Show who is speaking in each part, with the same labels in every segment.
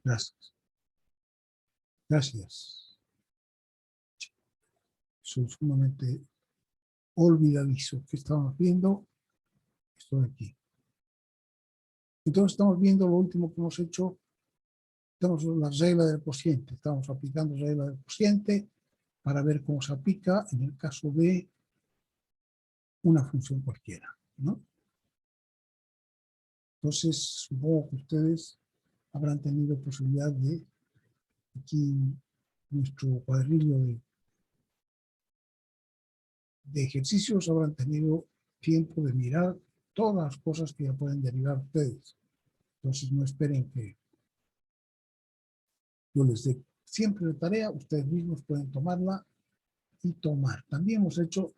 Speaker 1: Gracias. Gracias. Soy sumamente olvidadizo. ¿Qué estamos viendo? Esto de aquí. Entonces estamos viendo lo último que hemos hecho. Estamos en la regla del cociente. Estamos aplicando la regla del cociente para ver cómo se aplica en el caso de una función cualquiera, ¿no? Entonces, supongo que ustedes habrán tenido posibilidad de, aquí nuestro cuadernillo de ejercicios, habrán tenido tiempo de mirar todas las cosas que ya pueden derivar ustedes. Entonces, no esperen que yo les dé siempre la tarea, ustedes mismos pueden tomarla y tomar. También hemos hecho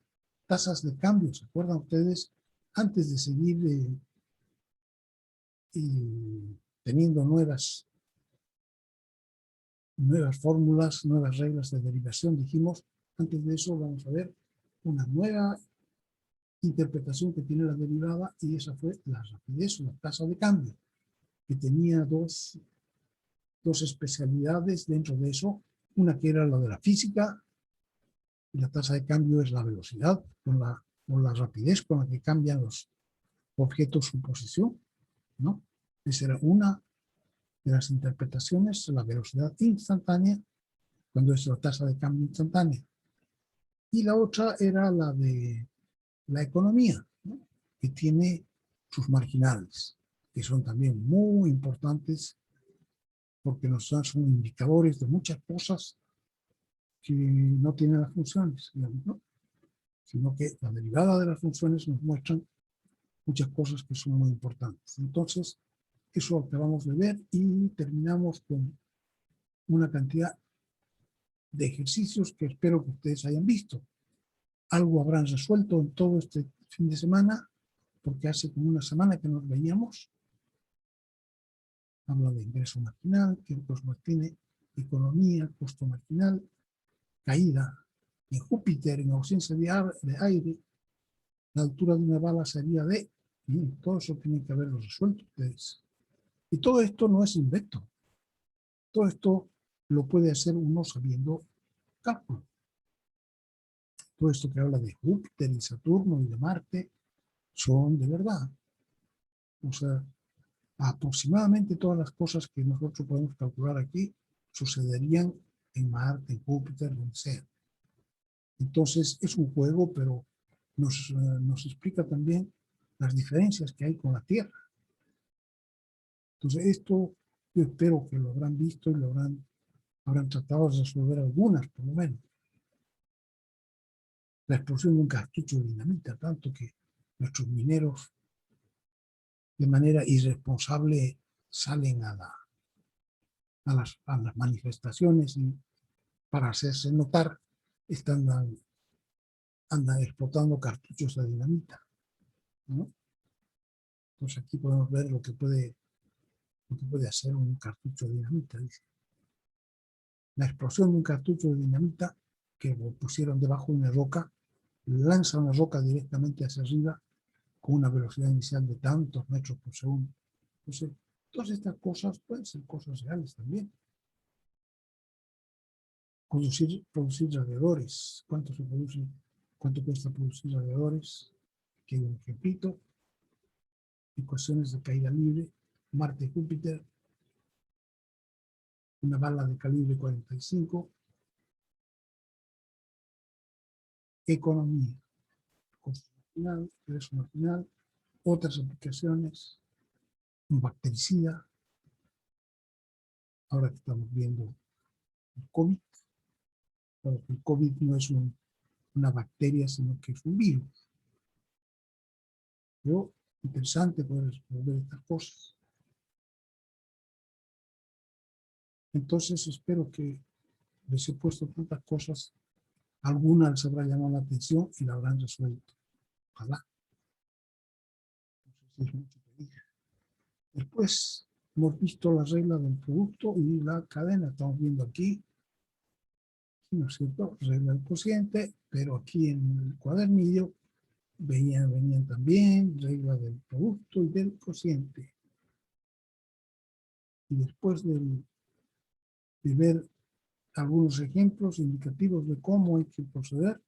Speaker 1: tasas de cambio, ¿se acuerdan ustedes? Antes de seguir teniendo nuevas fórmulas, nuevas reglas de derivación, dijimos, antes de eso vamos a ver una nueva interpretación que tiene la derivada, y esa fue la rapidez o la tasa de cambio, que tenía dos especialidades dentro de eso, una que era la de la física, y la tasa de cambio es la velocidad, con la rapidez con la que cambian los objetos su posición, ¿no? Esa era una de las interpretaciones, la velocidad instantánea, cuando es la tasa de cambio instantánea. Y la otra era la de la economía, ¿no? Que tiene sus marginales, que son también muy importantes porque nos son indicadores de muchas cosas que no tienen las funciones, digamos, ¿no? Sino que la derivada de las funciones nos muestran muchas cosas que son muy importantes. Entonces, eso acabamos de ver y terminamos con una cantidad de ejercicios que espero que ustedes hayan visto. Algo habrán resuelto en todo este fin de semana, porque hace como una semana que nos veíamos. Habla de ingreso marginal, Kirchhoff Martínez, economía, costo marginal, caída en Júpiter, en ausencia de aire, la altura de una bala sería de, y todo eso tienen que haberlo resuelto ustedes. Y todo esto no es invento. Todo esto lo puede hacer uno sabiendo cálculo. Todo esto que habla de Júpiter y Saturno y de Marte son de verdad. O sea, aproximadamente todas las cosas que nosotros podemos calcular aquí sucederían en Marte, en Júpiter, donde sea. Entonces es un juego, pero nos explica también las diferencias que hay con la Tierra. Entonces esto yo espero que lo habrán visto y lo habrán tratado de resolver algunas, por lo menos. La explosión de un cartucho de dinamita, tanto que nuestros mineros de manera irresponsable salen a las manifestaciones y para hacerse notar andan explotando cartuchos de dinamita, ¿no? Entonces aquí podemos ver lo que puede hacer un cartucho de dinamita, dice. La explosión de un cartucho de dinamita que lo pusieron debajo de una roca, lanza una roca directamente hacia arriba con una velocidad inicial de tantos metros por segundo. Entonces, todas estas cosas pueden ser cosas reales también. Producir radiadores. ¿Cuánto cuesta producir radiadores? Que un ejemplito. Ecuaciones de caída libre. Marte y Júpiter. Una bala de calibre 45. Economía. Costo marginal, ingreso marginal. Otras aplicaciones. Un bactericida. Ahora que estamos viendo el COVID. Porque el COVID no es una bacteria, sino que es un virus. Pero interesante poder resolver estas cosas. Entonces espero que les he puesto tantas cosas, algunas les habrá llamado la atención y la habrán resuelto. Ojalá. No sé si es mucho pedir. Después hemos visto la regla del producto y la cadena. Estamos viendo aquí, ¿no es cierto? Regla del cociente, pero aquí en el cuadernillo venían también regla del producto y del cociente. Y después del de ver algunos ejemplos indicativos de cómo hay que proceder.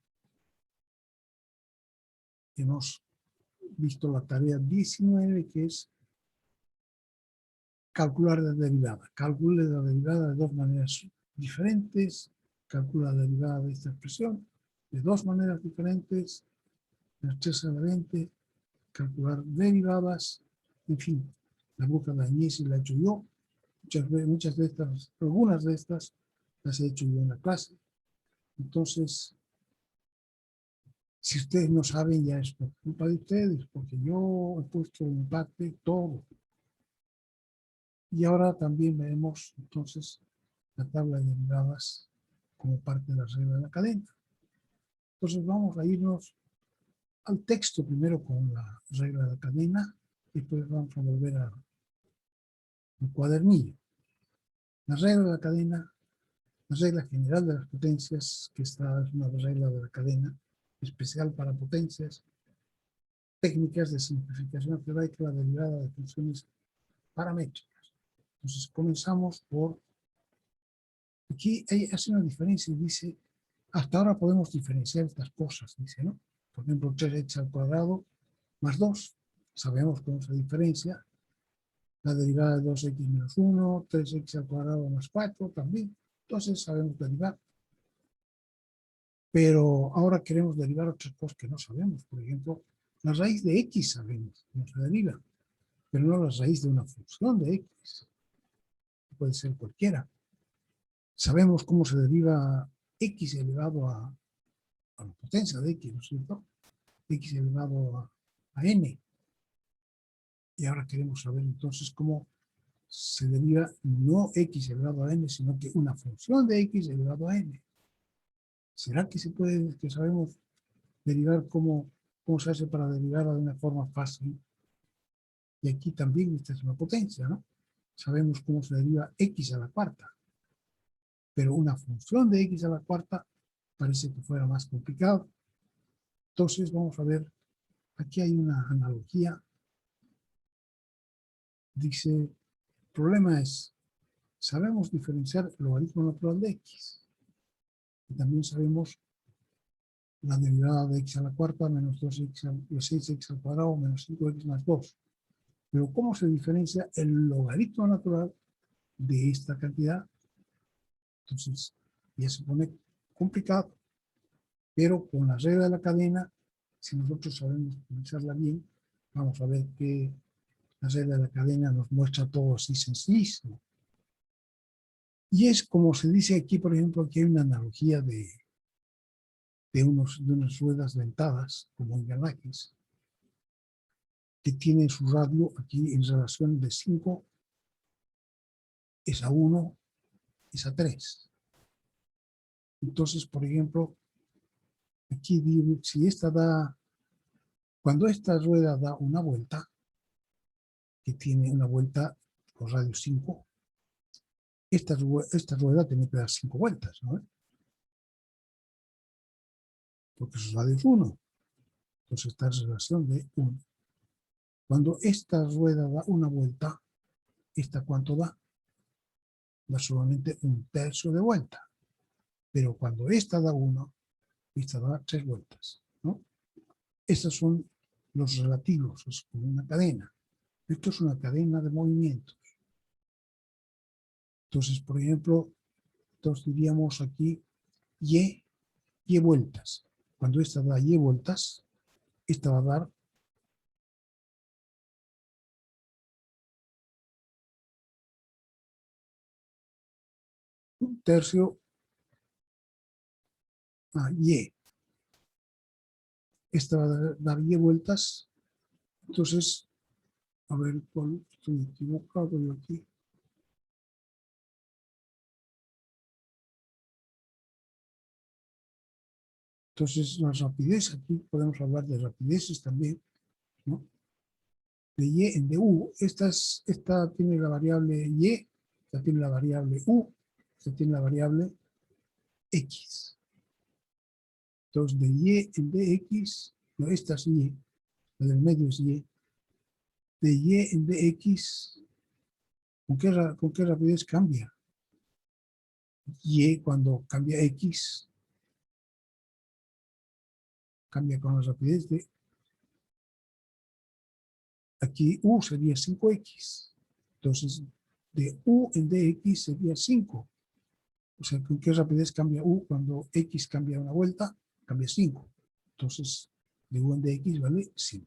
Speaker 1: Hemos visto la tarea 19, que es calcular la derivada. Calcule la derivada de dos maneras diferentes. Calcula la derivada de esta expresión de dos maneras diferentes. Menos a la 20. Calcular derivadas. En fin, la búsqueda de Agnès la he hecho yo. Muchas de estas, algunas de estas las he hecho yo en la clase. Entonces, si ustedes no saben, ya es por culpa de ustedes, porque yo he puesto en parte todo. Y ahora también veremos entonces la tabla de derivadas como parte de la regla de la cadena. Entonces vamos a irnos al texto primero con la regla de la cadena y después vamos a volver al cuadernillo. La regla de la cadena, la regla general de las potencias, que esta es una regla de la cadena especial para potencias, técnicas de simplificación algebraica, la derivada de funciones paramétricas. Entonces comenzamos por, aquí hace una diferencia y dice, hasta ahora podemos diferenciar estas cosas, dice, ¿no? Por ejemplo, 3x al cuadrado más 2, sabemos cómo se diferencia. La derivada de 2x menos 1, 3x al cuadrado más 4 también. Entonces sabemos derivar. Pero ahora queremos derivar otras cosas que no sabemos. Por ejemplo, la raíz de x sabemos cómo se deriva, pero no la raíz de una función de x. Puede ser cualquiera. Sabemos cómo se deriva x elevado a la potencia de x, ¿no es cierto? X elevado a n. Y ahora queremos saber entonces cómo se deriva no x elevado a n, sino que una función de x elevado a n. ¿Será que se puede, que sabemos derivar cómo se hace para derivar de una forma fácil? Y aquí también esta es una potencia, ¿no? Sabemos cómo se deriva x a la cuarta. Pero una función de x a la cuarta parece que fuera más complicado. Entonces vamos a ver, aquí hay una analogía. Dice, el problema es, sabemos diferenciar el logaritmo natural de x. Y también sabemos la derivada de x a la cuarta menos 6x al cuadrado menos 5x más 2. Pero ¿cómo se diferencia el logaritmo natural de esta cantidad? Entonces, ya se pone complicado. Pero con la regla de la cadena, si nosotros sabemos utilizarla bien, vamos a ver que la regla de la cadena nos muestra todo así sencillísimo. Y es como se dice aquí, por ejemplo, aquí hay una analogía de unas ruedas dentadas, como en Galáxis, que tienen su radio aquí en relación de 5 es a 1 es a 3. Entonces, por ejemplo, aquí digo, si esta da, cuando esta rueda da una vuelta, que tiene una vuelta con radio 5, esta rueda tiene que dar 5 vueltas, ¿no? Porque su radio es 1. Entonces está en relación de 1. Cuando esta rueda da una vuelta, ¿esta cuánto da? Da solamente un tercio de vuelta. Pero cuando esta da 1, esta da 3 vueltas, ¿no? Estos son los relativos, es como una cadena. Esto es una cadena de movimientos. Entonces, por ejemplo, entonces diríamos aquí y vueltas. Cuando esta da y vueltas, esta va a dar un tercio a y. Esta va a dar y vueltas. Entonces, a ver, estoy equivocado yo aquí. Entonces, la rapidez, aquí podemos hablar de rapideces también, ¿no? De y en de u, esta tiene la variable y, esta tiene la variable u, esta tiene la variable x. Entonces, de y en dx, no, esta es y, la del medio es y, de y en dx, ¿con qué rapidez cambia? Y cuando cambia X, cambia con la rapidez de, aquí U sería 5X. Entonces, de U en dx sería 5. O sea, ¿con qué rapidez cambia U? Cuando X cambia una vuelta, cambia 5. Entonces, de U en dx vale 5.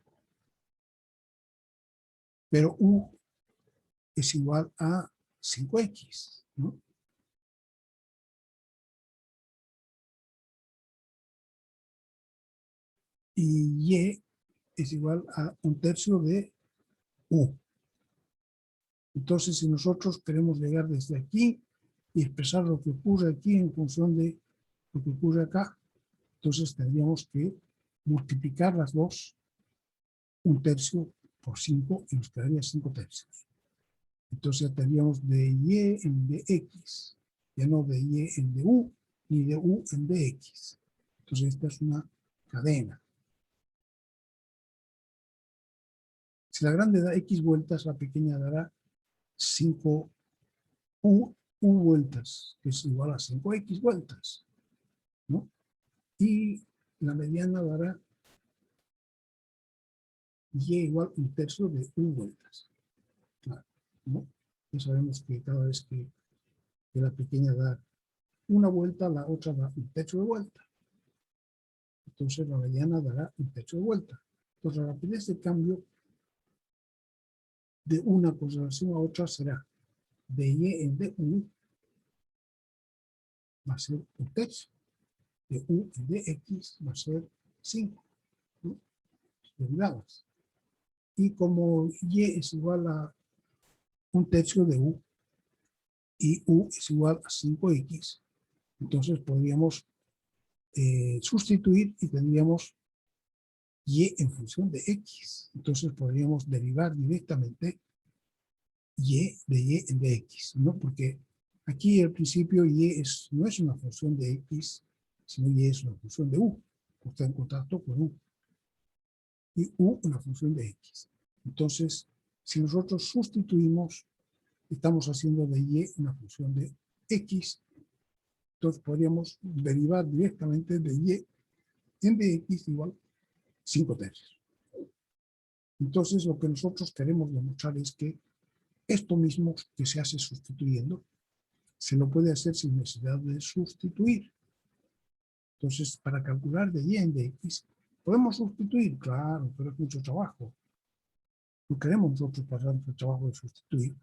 Speaker 1: Pero U es igual a 5X, ¿no? Y Y es igual a 1/3 de U. Entonces, si nosotros queremos llegar desde aquí y expresar lo que ocurre aquí en función de lo que ocurre acá, entonces tendríamos que multiplicar las dos, 1/3 por 5, y nos quedaría 5/3. Entonces tendríamos de Y en dx, ya no de Y en du, ni de U en dx. Entonces esta es una cadena. Si la grande da x vueltas, la pequeña dará 5u vueltas, que es igual a 5x vueltas, ¿no? Y la mediana dará y igual 1/3 de u vueltas. Claro, ¿no? Ya sabemos que cada vez que la pequeña da una vuelta, la otra da 1/3 de vuelta. Entonces la mediana dará 1/3 de vuelta. Entonces la rapidez de cambio de una conservación a otra será de y en du, va a ser 1/3. De u en dx va a ser 5, ¿no? Derivadas. Y como y es igual a 1/3 de u y u es igual a 5x, entonces podríamos sustituir y tendríamos y en función de x. Entonces podríamos derivar directamente y de y en dx, ¿no? Porque aquí al principio y no es una función de x, sino y es una función de u, está en contacto con u. Y u una función de x. Entonces, si nosotros sustituimos, estamos haciendo de y una función de x, entonces podríamos derivar directamente de y en dx igual 5/3. Entonces, lo que nosotros queremos demostrar es que esto mismo que se hace sustituyendo, se lo puede hacer sin necesidad de sustituir. Entonces, para calcular de y en dx, ¿podemos sustituir? Claro, pero es mucho trabajo. No queremos nosotros pasar el trabajo de sustituir.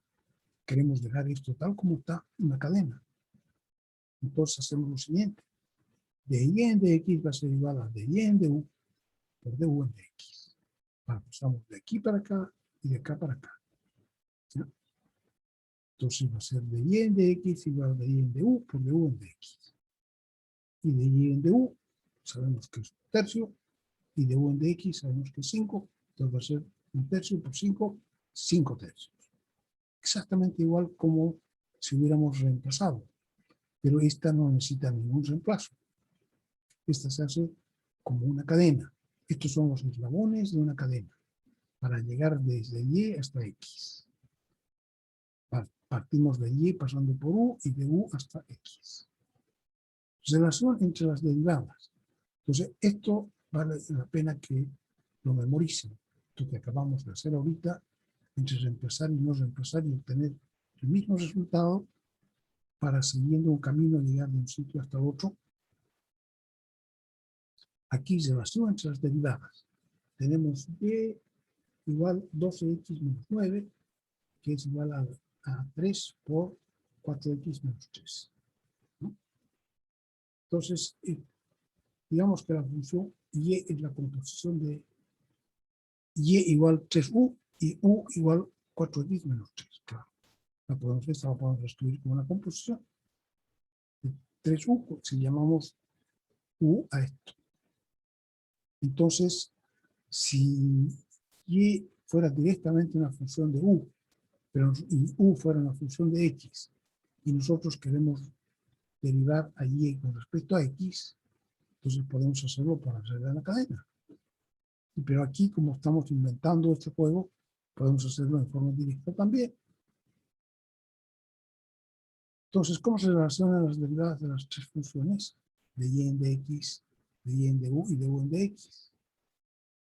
Speaker 1: Queremos dejar esto tal como está, una cadena. Entonces hacemos lo siguiente. De y en dx va a ser igual a de y en du por du en dx. Pasamos de aquí para acá y de acá para acá. ¿Sí? Entonces va a ser de y en dx igual a de y en du por du en dx. Y de y en du sabemos que es 1/3 y de u en dx sabemos que es 5. Entonces va a ser 1/3 por 5, 5/3. Exactamente igual como si hubiéramos reemplazado. Pero esta no necesita ningún reemplazo. Esta se hace como una cadena. Estos son los eslabones de una cadena para llegar desde y hasta x. Partimos de y pasando por u y de u hasta x. Relación entre las derivadas. Entonces, esto vale la pena que lo memoricen. Esto que acabamos de hacer ahorita, entre reemplazar y no reemplazar y obtener el mismo resultado para siguiendo un camino llegar de un sitio hasta otro. Aquí relación entre las derivadas. Tenemos y igual 12x menos 9, que es igual a 3 por 4x menos 3. ¿No? Entonces, digamos que la función y es la composición de y igual 3u y u igual 4x menos 3. Claro, la podemos escribir como una composición de 3u si llamamos u a esto. Entonces, si y fuera directamente una función de u, pero u fuera una función de x, y nosotros queremos derivar a y con respecto a x, entonces podemos hacerlo para hacer la cadena. Pero aquí, como estamos inventando este juego, podemos hacerlo en forma directa también. Entonces, ¿cómo se relacionan las derivadas de las tres funciones? De y en de x, de y en de u y de u en de x.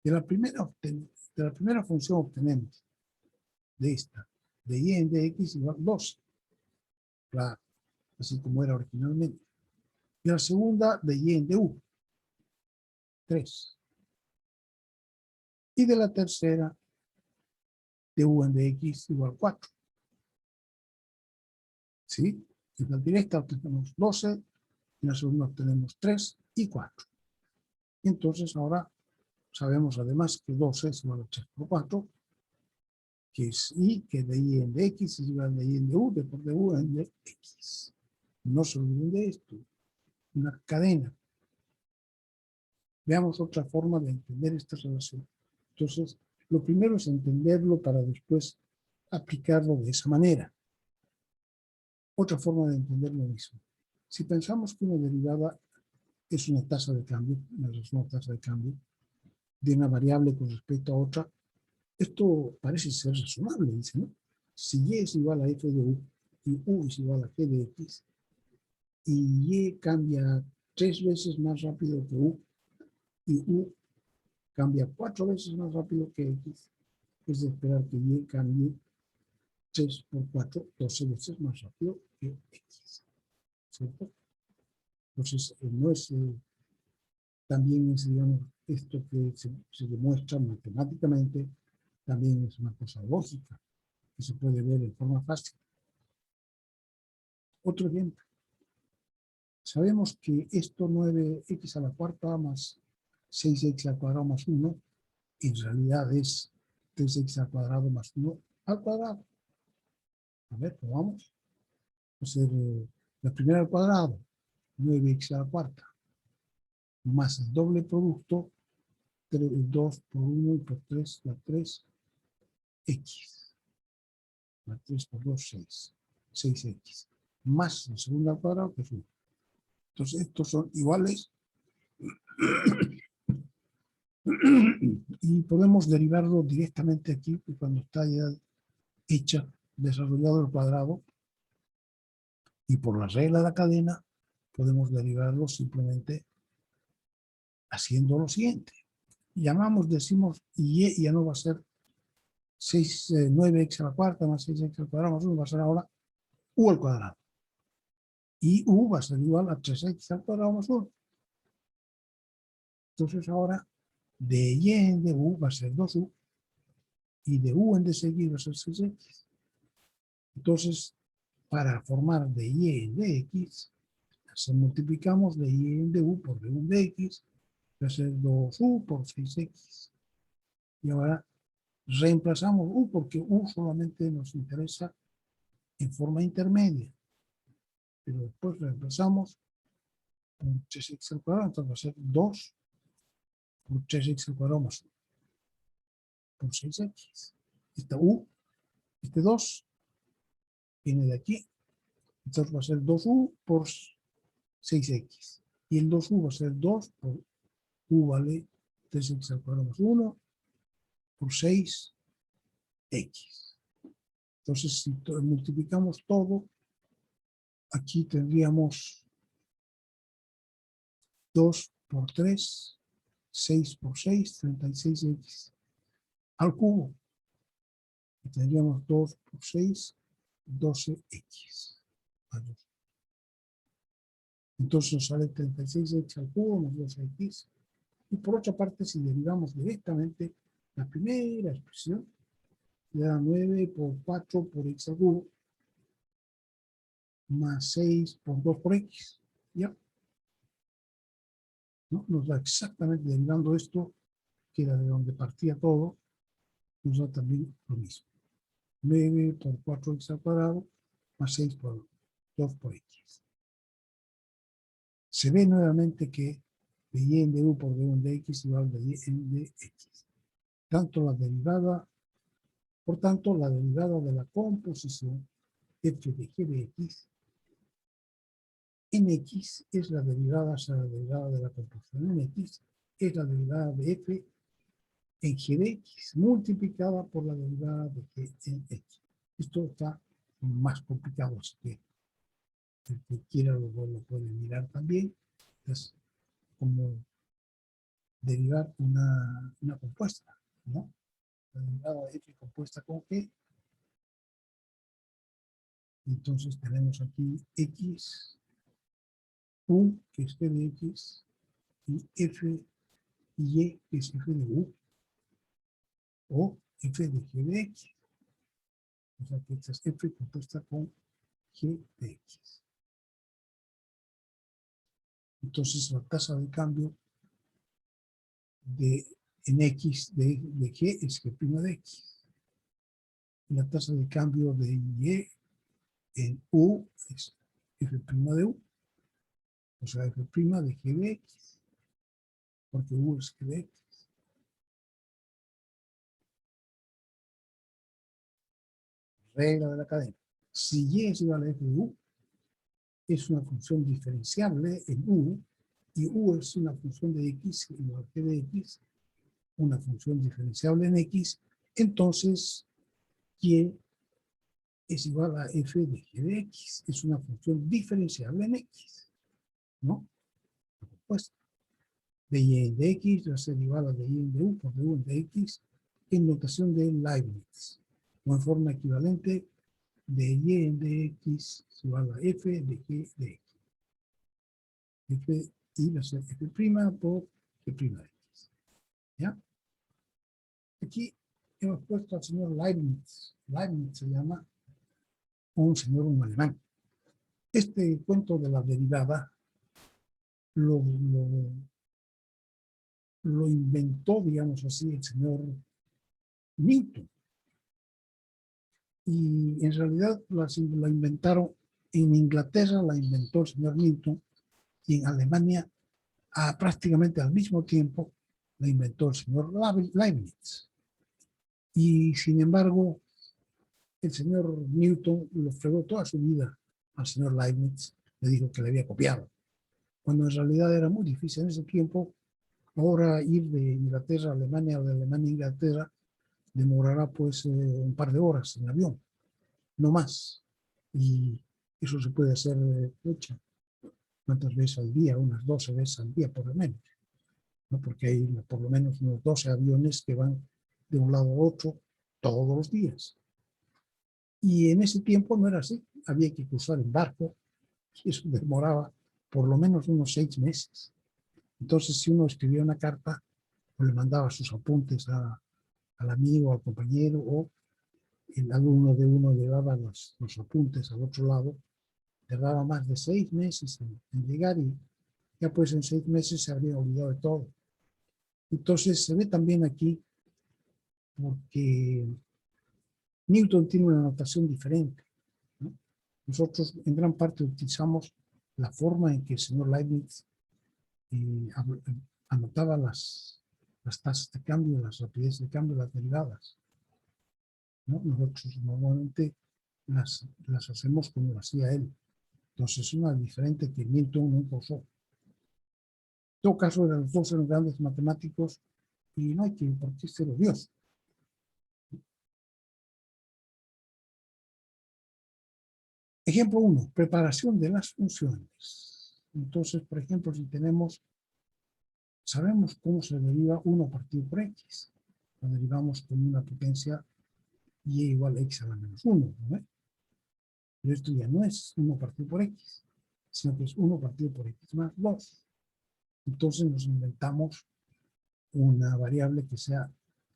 Speaker 1: De la primera función obtenemos de esta, de y en de x igual 2, claro, así como era originalmente. Y la segunda, de y en de u, 3. Y de la tercera, de u en de x igual 4. ¿Sí? En la directa obtenemos 12, en la segunda obtenemos 3 y 4. Y entonces ahora sabemos además que 12 es igual a 3 por 4, que es y, que de y en de x es igual a de y en de u, de por de u en de x. No se olviden de esto. Una cadena. Veamos otra forma de entender esta relación. Entonces, lo primero es entenderlo para después aplicarlo de esa manera. Otra forma de entender lo mismo. Si pensamos que una derivada es una tasa de cambio, una tasa de cambio de una variable con respecto a otra, esto parece ser razonable, dice, ¿no? Si y es igual a f de u y u es igual a g de x, y y cambia 3 veces más rápido que u, y u cambia 4 veces más rápido que x, es de esperar que y cambie 3 por 4, 12 veces más rápido que x, ¿cierto? Entonces, no es, también es, digamos, esto que se demuestra matemáticamente, también es una cosa lógica, que se puede ver en forma fácil. Otro ejemplo. Sabemos que esto 9x a la cuarta más 6x al cuadrado más 1, en realidad es 3x al cuadrado más 1 al cuadrado. A ver, probamos. Va a ser la primera al cuadrado, 9x a la cuarta, más el doble producto, 2 por 1 y por 3, la 3x. La 3 por 2, 6. 6x. Más la segunda al cuadrado, que es 1. Entonces, estos son iguales. Y podemos derivarlo directamente aquí, cuando está ya hecha, desarrollado el cuadrado. Y por la regla de la cadena, podemos derivarlo simplemente haciendo lo siguiente. Llamamos, decimos, y ya no va a ser 9x a la cuarta más 6x al cuadrado más 1, va a ser ahora u al cuadrado. Y u va a ser igual a 3x al cuadrado más 1. Entonces ahora, de y en de u va a ser 2u, y de u en de seguir va a ser 6x. Entonces, para formar de y en de x, se multiplicamos de y en de u por de u de x, va a ser 2u por 6x. Y ahora reemplazamos u porque u solamente nos interesa en forma intermedia. Pero después reemplazamos por 3x al cuadrado, entonces va a ser 2 por 3x al cuadrado más 1 por 6x. Esta u, este 2, viene de aquí. Entonces va a ser 2u por 6x. Y el 2u va a ser 2 por u vale 3x al cuadrado más 1 por 6x. Entonces, si multiplicamos todo, aquí tendríamos 2 por 3, 6 por 6, 36x al cubo. Y tendríamos 2 por 6, 12x. Entonces nos sale 36x al cubo más 12x. Y por otra parte, si derivamos directamente la primera expresión, da 9 por 4 por x al cubo, más 6 por 2 por x. ¿Ya? ¿No? Nos da exactamente, derivando esto, que era de donde partía todo, nos da también lo mismo. 9 por 4x al cuadrado, más 6 por 2 por x. Se ve nuevamente que de y en de u por de u en de x igual de y en de x. Por tanto, la derivada de la composición f de g de x en x es la derivada, o sea, la derivada de la composición en x es la derivada de f en g de x multiplicada por la derivada de g en x. Esto está más complicado, así que El que quiera lo puede mirar también. Es como derivar una compuesta, ¿no? La derivada de f compuesta con g. Entonces tenemos aquí x, u, que es g de x, y f y y, que es f de u, o f de g de x. O sea que esta es f compuesta con g de x. Entonces la tasa de cambio en x de g es g' de x. Y la tasa de cambio de y en u es f' de u. O sea, f' de g de x. Porque u es g de x. Regla de la cadena. Si y es igual a f de u, es una función diferenciable en u, y u es una función de x igual a g de x, una función diferenciable en x, entonces y es igual a f de g de x. Es una función diferenciable en x, ¿no? Pues de y de x va a ser igual a de y de u por de u de x en notación de Leibniz, o en forma equivalente de y de x es igual a f de g de x. F y va a ser f' por g' de x. ¿Ya? Aquí hemos puesto al señor Leibniz. Leibniz se llama un alemán. Este cuento de la derivada lo inventó, digamos así, el señor Newton. Y en realidad la inventaron en Inglaterra, la inventó el señor Newton, y en Alemania, prácticamente al mismo tiempo, la inventó el señor Leibniz. Y sin embargo, el señor Newton lo fregó toda su vida al señor Leibniz, le dijo que le había copiado, cuando en realidad era muy difícil en ese tiempo. Ahora ir de Inglaterra a Alemania o de Alemania a Inglaterra demorará pues un par de horas en avión, no más. Y eso se puede hacer, ¿cuántas veces al día? Unas 12 veces al día por lo menos, ¿no? Porque hay por lo menos unos 12 aviones que van de un lado a otro todos los días. Y en ese tiempo no era así, había que cruzar en barco, y eso demoraba por lo menos unos 6 meses. Entonces, si uno escribía una carta, pues le mandaba sus apuntes al amigo, al compañero, o el alumno de uno llevaba los apuntes al otro lado, tardaba más de 6 meses en llegar, y ya pues en 6 meses se habría olvidado de todo. Entonces se ve también aquí porque Newton tiene una notación diferente, ¿no? Nosotros en gran parte utilizamos la forma en que el señor Leibniz anotaba las tasas de cambio, las rapidez de cambio, las derivadas, ¿no? Nosotros normalmente las hacemos como lo hacía él. Entonces es una diferente que Newton nunca usó. En todo caso, los dos eran grandes matemáticos y no hay que por qué ser odioso. Ejemplo 1, preparación de las funciones. Entonces, por ejemplo, si sabemos cómo se deriva 1 partido por x. Lo derivamos con una potencia y igual a x a la menos 1, ¿no? Pero esto ya no es 1 partido por x, sino que es 1 partido por x más 2. Entonces nos inventamos una variable que sea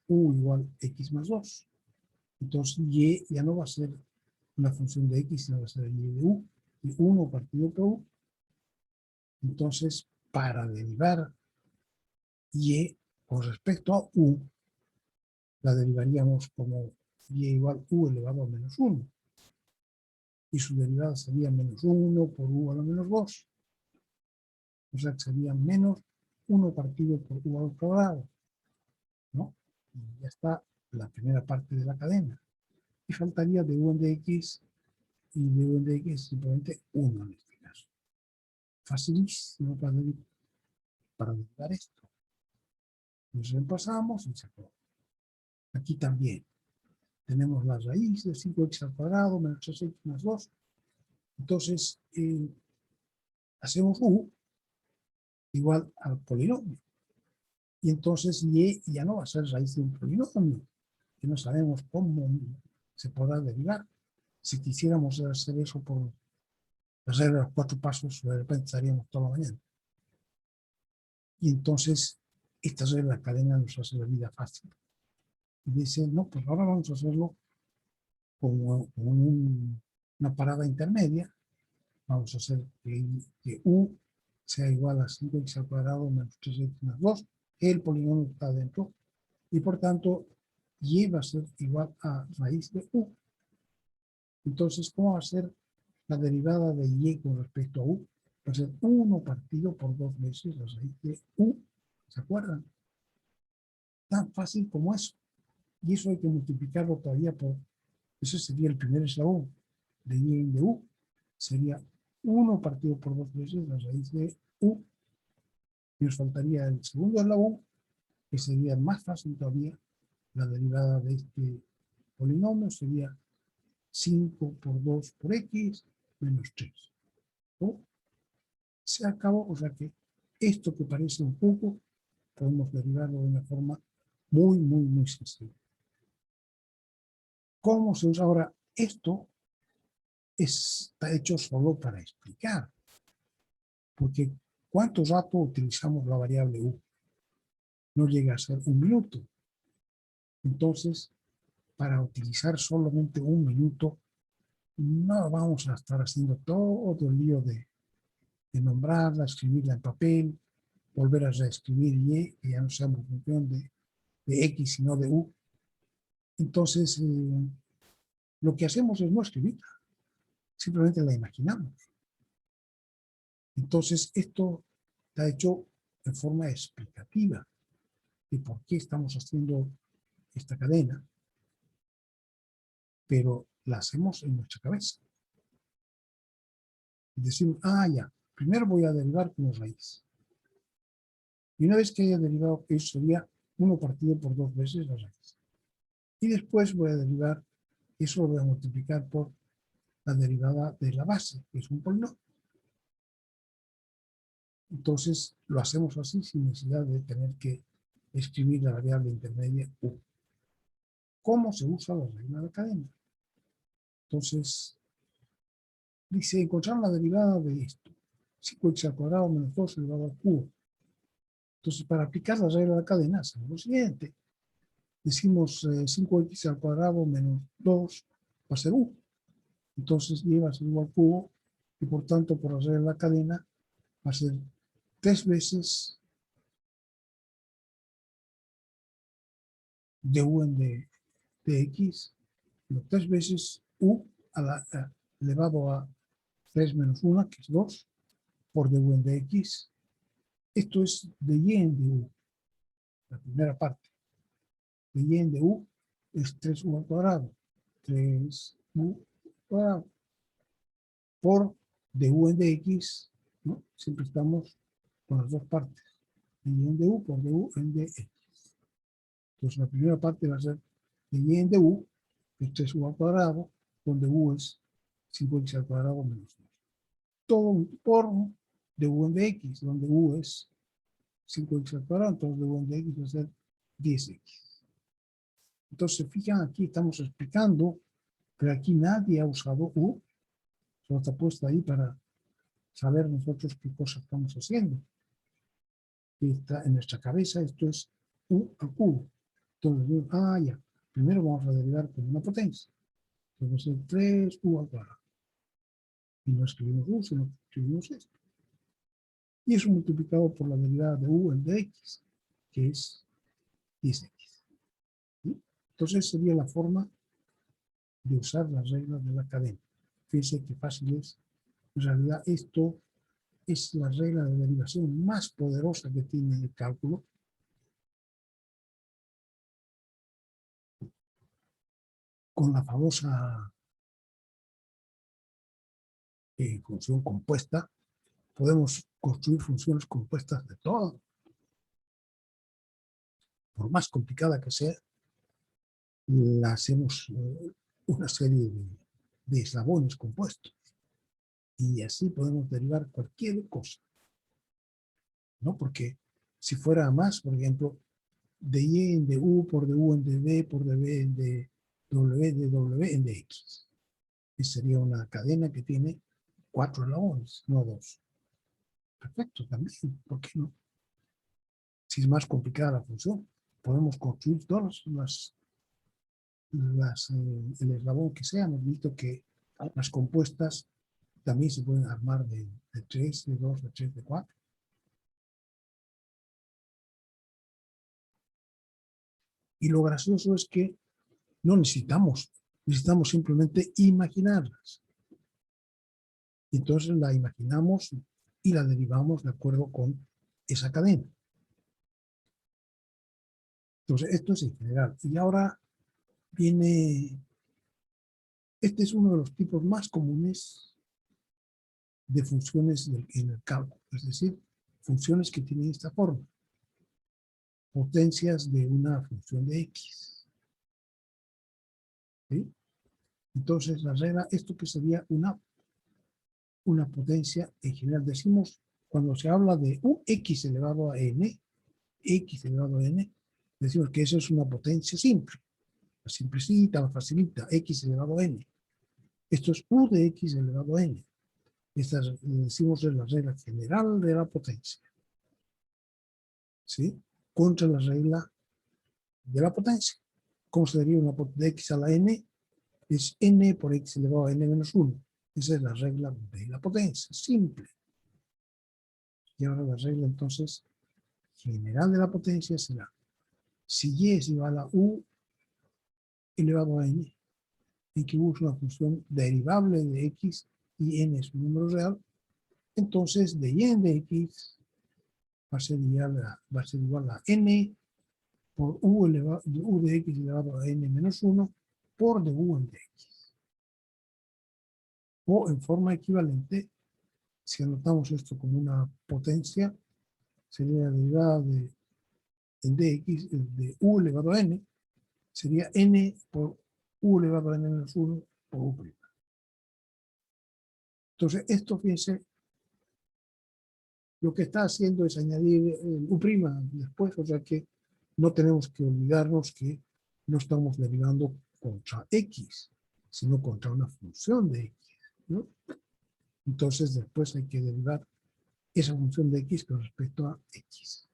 Speaker 1: u igual x más 2. Entonces y ya no va a ser una función de x, sino va a ser y de u, y 1 partido por u. Entonces, para derivar y con respecto a u, la derivaríamos como y igual u elevado a menos 1. Y su derivada sería menos 1 por u a la menos 2. O sea que sería menos 1 partido por u al cuadrado, ¿no? Y ya está la primera parte de la cadena. Y faltaría de u en dx, y de u en dx simplemente 1 en este caso. Facilísimo para derivar esto. Nos reemplazamos y se acabó. Aquí también tenemos la raíz de 5x al cuadrado menos 3x más 2. Entonces, hacemos U igual al polinomio. Y entonces Y ya no va a ser raíz de un polinomio, que no sabemos cómo se podrá derivar. Si quisiéramos hacer eso por hacer los 4 pasos, de repente estaríamos toda la mañana. Y entonces, esta regla de cadena nos hace la vida fácil. Y dice, no, pues ahora vamos a hacerlo como una parada intermedia. Vamos a hacer que U sea igual a 5x al cuadrado menos 3x más 2. El polinomio está dentro. Y por tanto, Y va a ser igual a raíz de U. Entonces, ¿cómo va a ser la derivada de Y con respecto a U? Va a ser 1 partido por 2 veces la raíz de U. ¿Se acuerdan? Tan fácil como eso. Y eso hay que multiplicarlo todavía por... Ese sería el primer eslabón de Y en de U. Sería 1 partido por 2 veces la raíz de U. Y nos faltaría el segundo eslabón, que sería más fácil todavía. La derivada de este polinomio sería 5 por 2 por X menos 3. ¿No? Se acabó, o sea que esto que parece un poco, podemos derivarlo de una forma muy, muy, muy sencilla. ¿Cómo se usa ahora? Esto está hecho solo para explicar, porque ¿cuánto rato utilizamos la variable U? No llega a ser 1 minuto. Entonces, para utilizar solamente 1 minuto, no vamos a estar haciendo todo el lío de nombrarla, escribirla en papel, volver a reescribir Y, que ya no sea en función de X, sino de U. Entonces, lo que hacemos es no escribirla, simplemente la imaginamos. Entonces, esto está hecho en forma explicativa de por qué estamos haciendo esta cadena, pero la hacemos en nuestra cabeza. Y decimos, ya, primero voy a derivar como raíz. Y una vez que haya derivado, eso sería 1 partido por 2 veces la raíz. Y después voy a derivar, eso lo voy a multiplicar por la derivada de la base, que es un polinomio. Entonces, lo hacemos así sin necesidad de tener que escribir la variable intermedia U. ¿Cómo se usa la regla de cadena? Entonces, dice, encontrar la derivada de esto. 5x al cuadrado menos 2 elevado al cubo. Entonces, para aplicar la regla de cadena, hacemos lo siguiente. Decimos 5x al cuadrado menos 2 va a ser U. Entonces, Y va a ser igual al cubo, y por tanto, por la regla de la cadena, va a ser 3 veces de U en de X, 3 veces U elevado a 3 menos 1, que es 2, por du en dx. Esto es de y en du, la primera parte. De y en du es 3u al cuadrado. 3u al cuadrado. Por du en dx, ¿no? Siempre estamos con las dos partes. De y en du por du en dx. Entonces la primera parte va a ser de y en du, que es 3u al cuadrado, donde u es 5x al cuadrado menos 2. Todo por du en dx, donde u es 5x al cuadrado, entonces du en dx va a ser 10x. Entonces, fijan, aquí estamos explicando, pero aquí nadie ha usado u, solo está puesto ahí para saber nosotros qué cosa estamos haciendo. Y está en nuestra cabeza, esto es u al cubo. Entonces, ya, primero vamos a derivar con una potencia. Entonces, va a ser 3u al cuadrado. Y no escribimos u, sino que escribimos esto. Y eso multiplicado por la derivada de u en dx, que es 10x. ¿Sí? Entonces sería la forma de usar las reglas de la cadena. Fíjense qué fácil es. En realidad esto es la regla de derivación más poderosa que tiene el cálculo. Con la famosa función compuesta, podemos construir funciones compuestas de todo. Por más complicada que sea, la hacemos una serie de eslabones compuestos. Y así podemos derivar cualquier cosa, ¿no? Porque si fuera más, por ejemplo, de y en de u por de u en de b por de b en de w en de x. Y sería una cadena que tiene 4 eslabones, no 2. Perfecto, también, ¿por qué no? Si es más complicada la función, podemos construir todas el eslabón que sea. Hemos visto que las compuestas también se pueden armar de 3, de 2, de 3, de 4. Y lo gracioso es que no necesitamos simplemente imaginarlas. Entonces la imaginamos y la derivamos de acuerdo con esa cadena. Entonces esto es en general. Y ahora viene, este es uno de los tipos más comunes de funciones en el cálculo, es decir, funciones que tienen esta forma, potencias de una función de x. ¿Sí? Entonces la regla, esto que sería una potencia, en general decimos, cuando se habla de un x elevado a n, decimos que eso es una potencia simple. La simplecita, la facilita, x elevado a n. Esto es u de x elevado a n. Esta decimos es la regla general de la potencia. ¿Sí? Contra la regla de la potencia. ¿Cómo se daría una potencia de x a la n? Es n por x elevado a n menos 1. Esa es la regla de la potencia, simple. Y ahora la regla entonces general de la potencia será, si y es igual a u elevado a n, en que u es una función derivable de x y n es un número real, entonces de y en de x va a ser igual a n por u de x elevado a n menos 1 por de u en de x. O en forma equivalente, si anotamos esto como una potencia, sería la derivada de dx de u elevado a n, sería n por u elevado a n menos 1 por u'. Entonces, esto, fíjense, lo que está haciendo es añadir u' después, o sea que no tenemos que olvidarnos que no estamos derivando contra x, sino contra una función de x, ¿no? Entonces, después hay que derivar esa función de x con respecto a x.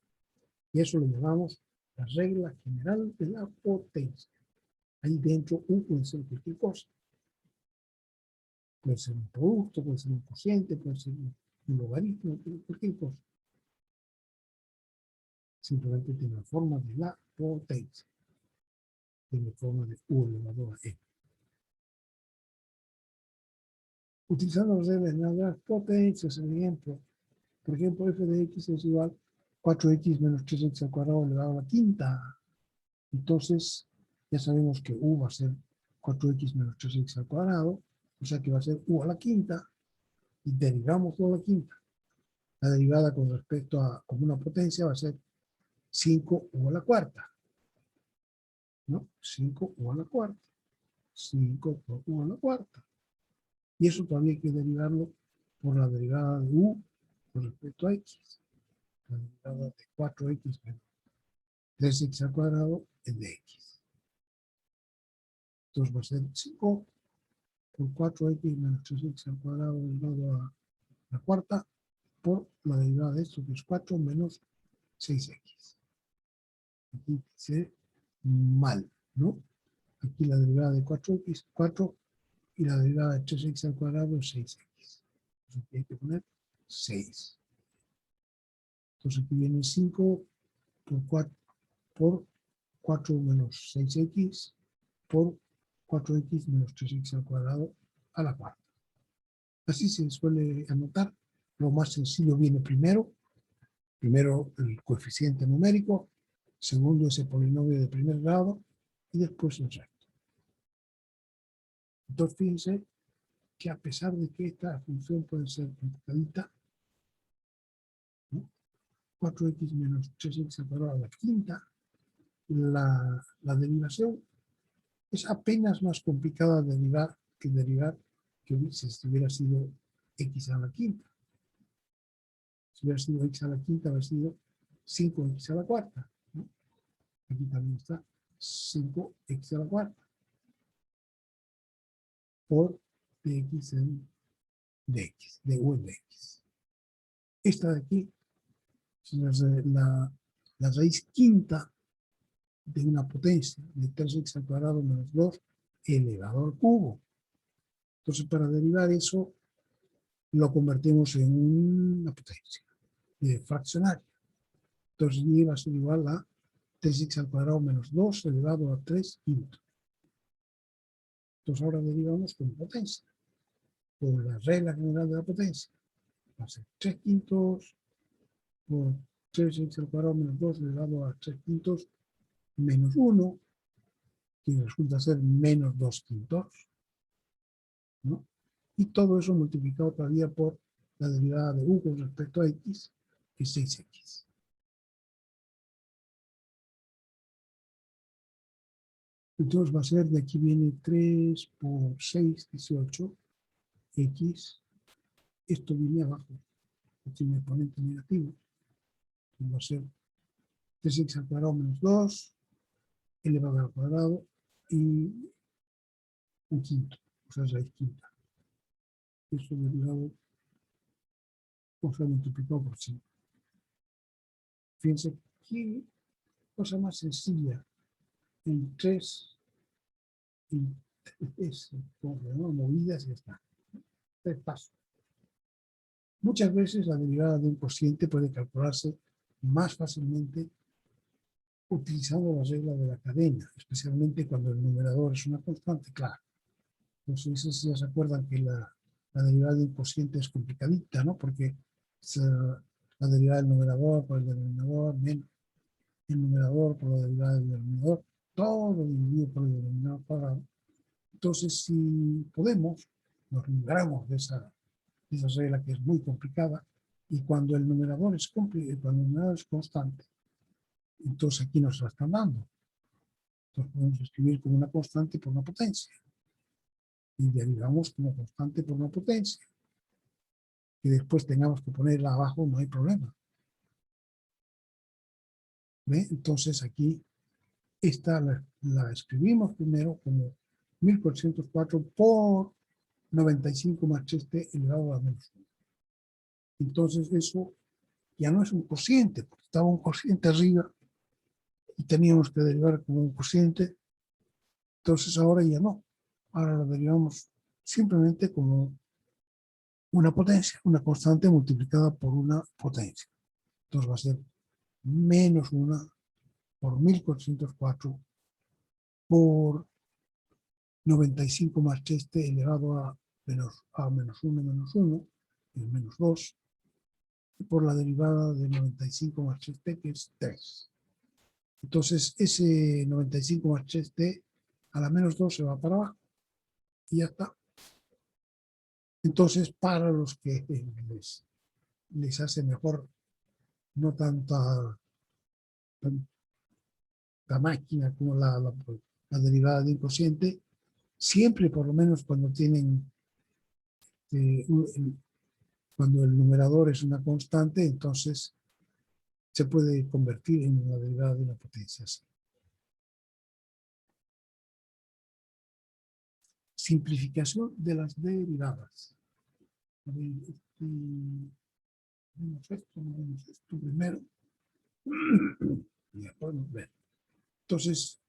Speaker 1: Y eso lo llamamos la regla general de la potencia. Ahí dentro u puede ser cualquier cosa. Puede ser un producto, puede ser un cociente, puede ser un logaritmo, cualquier cosa. Simplemente tiene la forma de la potencia. Tiene forma de u elevado a n. Utilizando las reglas de las potencias, por ejemplo, f de x es igual a 4x menos 3x al cuadrado elevado a la quinta. Entonces, ya sabemos que u va a ser 4x menos 3x al cuadrado, o sea que va a ser u a la quinta, y derivamos u a la quinta. La derivada con respecto a como una potencia va a ser 5u a la cuarta. ¿No? 5u a la cuarta. 5 por u a la cuarta. Y eso todavía hay que derivarlo por la derivada de u con respecto a x. La derivada de 4x menos 3x al cuadrado es de x. Entonces va a ser 5 por 4x menos 3x al cuadrado elevado a la cuarta por la derivada de esto, que es 4 menos 6x. Aquí dice mal, ¿no? Aquí la derivada de 4x, 4, y la derivada de 3x al cuadrado es 6x. Entonces aquí hay que poner 6. Entonces aquí viene 5 por 4 menos 6x por 4x menos 3x al cuadrado a la cuarta. Así se suele anotar. Lo más sencillo viene primero el coeficiente numérico, segundo ese polinomio de primer grado y después el resto. Entonces fíjense que a pesar de que esta función puede ser complicadita, ¿no? 4x menos 3x al cuadrado a la quinta, la derivación es apenas más complicada de derivar que si hubiera sido x a la quinta. Si hubiera sido x a la quinta, hubiera sido 5x a la cuarta, ¿no? Aquí también está 5x a la cuarta por dx en dx, de u en dx. Esta de aquí es la raíz quinta de una potencia de 3x al cuadrado menos 2 elevado al cubo. Entonces, para derivar eso, lo convertimos en una potencia fraccionaria. Entonces, y va a ser igual a 3x al cuadrado menos 2 elevado a 3 quintos. Entonces, ahora derivamos con potencia, por la regla general de la potencia. Va a ser 3 quintos por 3x al cuadrado menos 2 elevado a 3 quintos menos 1, que resulta ser menos 2 quintos, ¿no? Y todo eso multiplicado todavía por la derivada de u con respecto a x, que es 6x. Entonces va a ser, de aquí viene 3 por 6, 18, x. Esto viene abajo, tiene exponente negativo. Entonces va a ser 3x al cuadrado menos 2, elevado al cuadrado, y un quinto, o sea, raíz quinta. Eso derivado, o sea, multiplicado por 5. Fíjense qué cosa más sencilla. En 3 como se llama, movidas y ya está. 3 pasos. Muchas veces la derivada de un cociente puede calcularse más fácilmente utilizando la regla de la cadena, especialmente cuando el numerador es una constante, claro. Entonces, ya se acuerdan que la derivada de un cociente es complicadita, ¿no? Porque la derivada del numerador por el denominador, menos el numerador por la derivada del denominador, todo dividido por el denominador cuadrado. Entonces, si podemos, nos libramos de esa regla que es muy complicada, y cuando el numerador es constante, entonces aquí nos la están dando. Entonces podemos escribir como una constante por una potencia. Y derivamos como constante por una potencia. Y después tengamos que ponerla abajo, no hay problema. ¿Ve? Entonces aquí esta la escribimos primero como 1404 por 95 más 3t elevado a menos 1. Entonces eso ya no es un cociente, porque estaba un cociente arriba y teníamos que derivar como un cociente. Entonces ahora ya no. Ahora lo derivamos simplemente como una potencia, una constante multiplicada por una potencia. Entonces va a ser menos 1 por 1404 por 95 más 3t elevado a menos 1 menos 1, que es menos 2, y por la derivada de 95 más 3t, que es 3. Entonces ese 95 más 3t a la menos 2 se va para abajo y ya está. Entonces, para los que les hace mejor no tanta máquina como la derivada de un cociente, siempre, por lo menos cuando tienen cuando el numerador es una constante, entonces se puede convertir en la derivada de una potencia así. Simplificación de las derivadas. Vemos esto primero. Y después nos vemos. Entonces,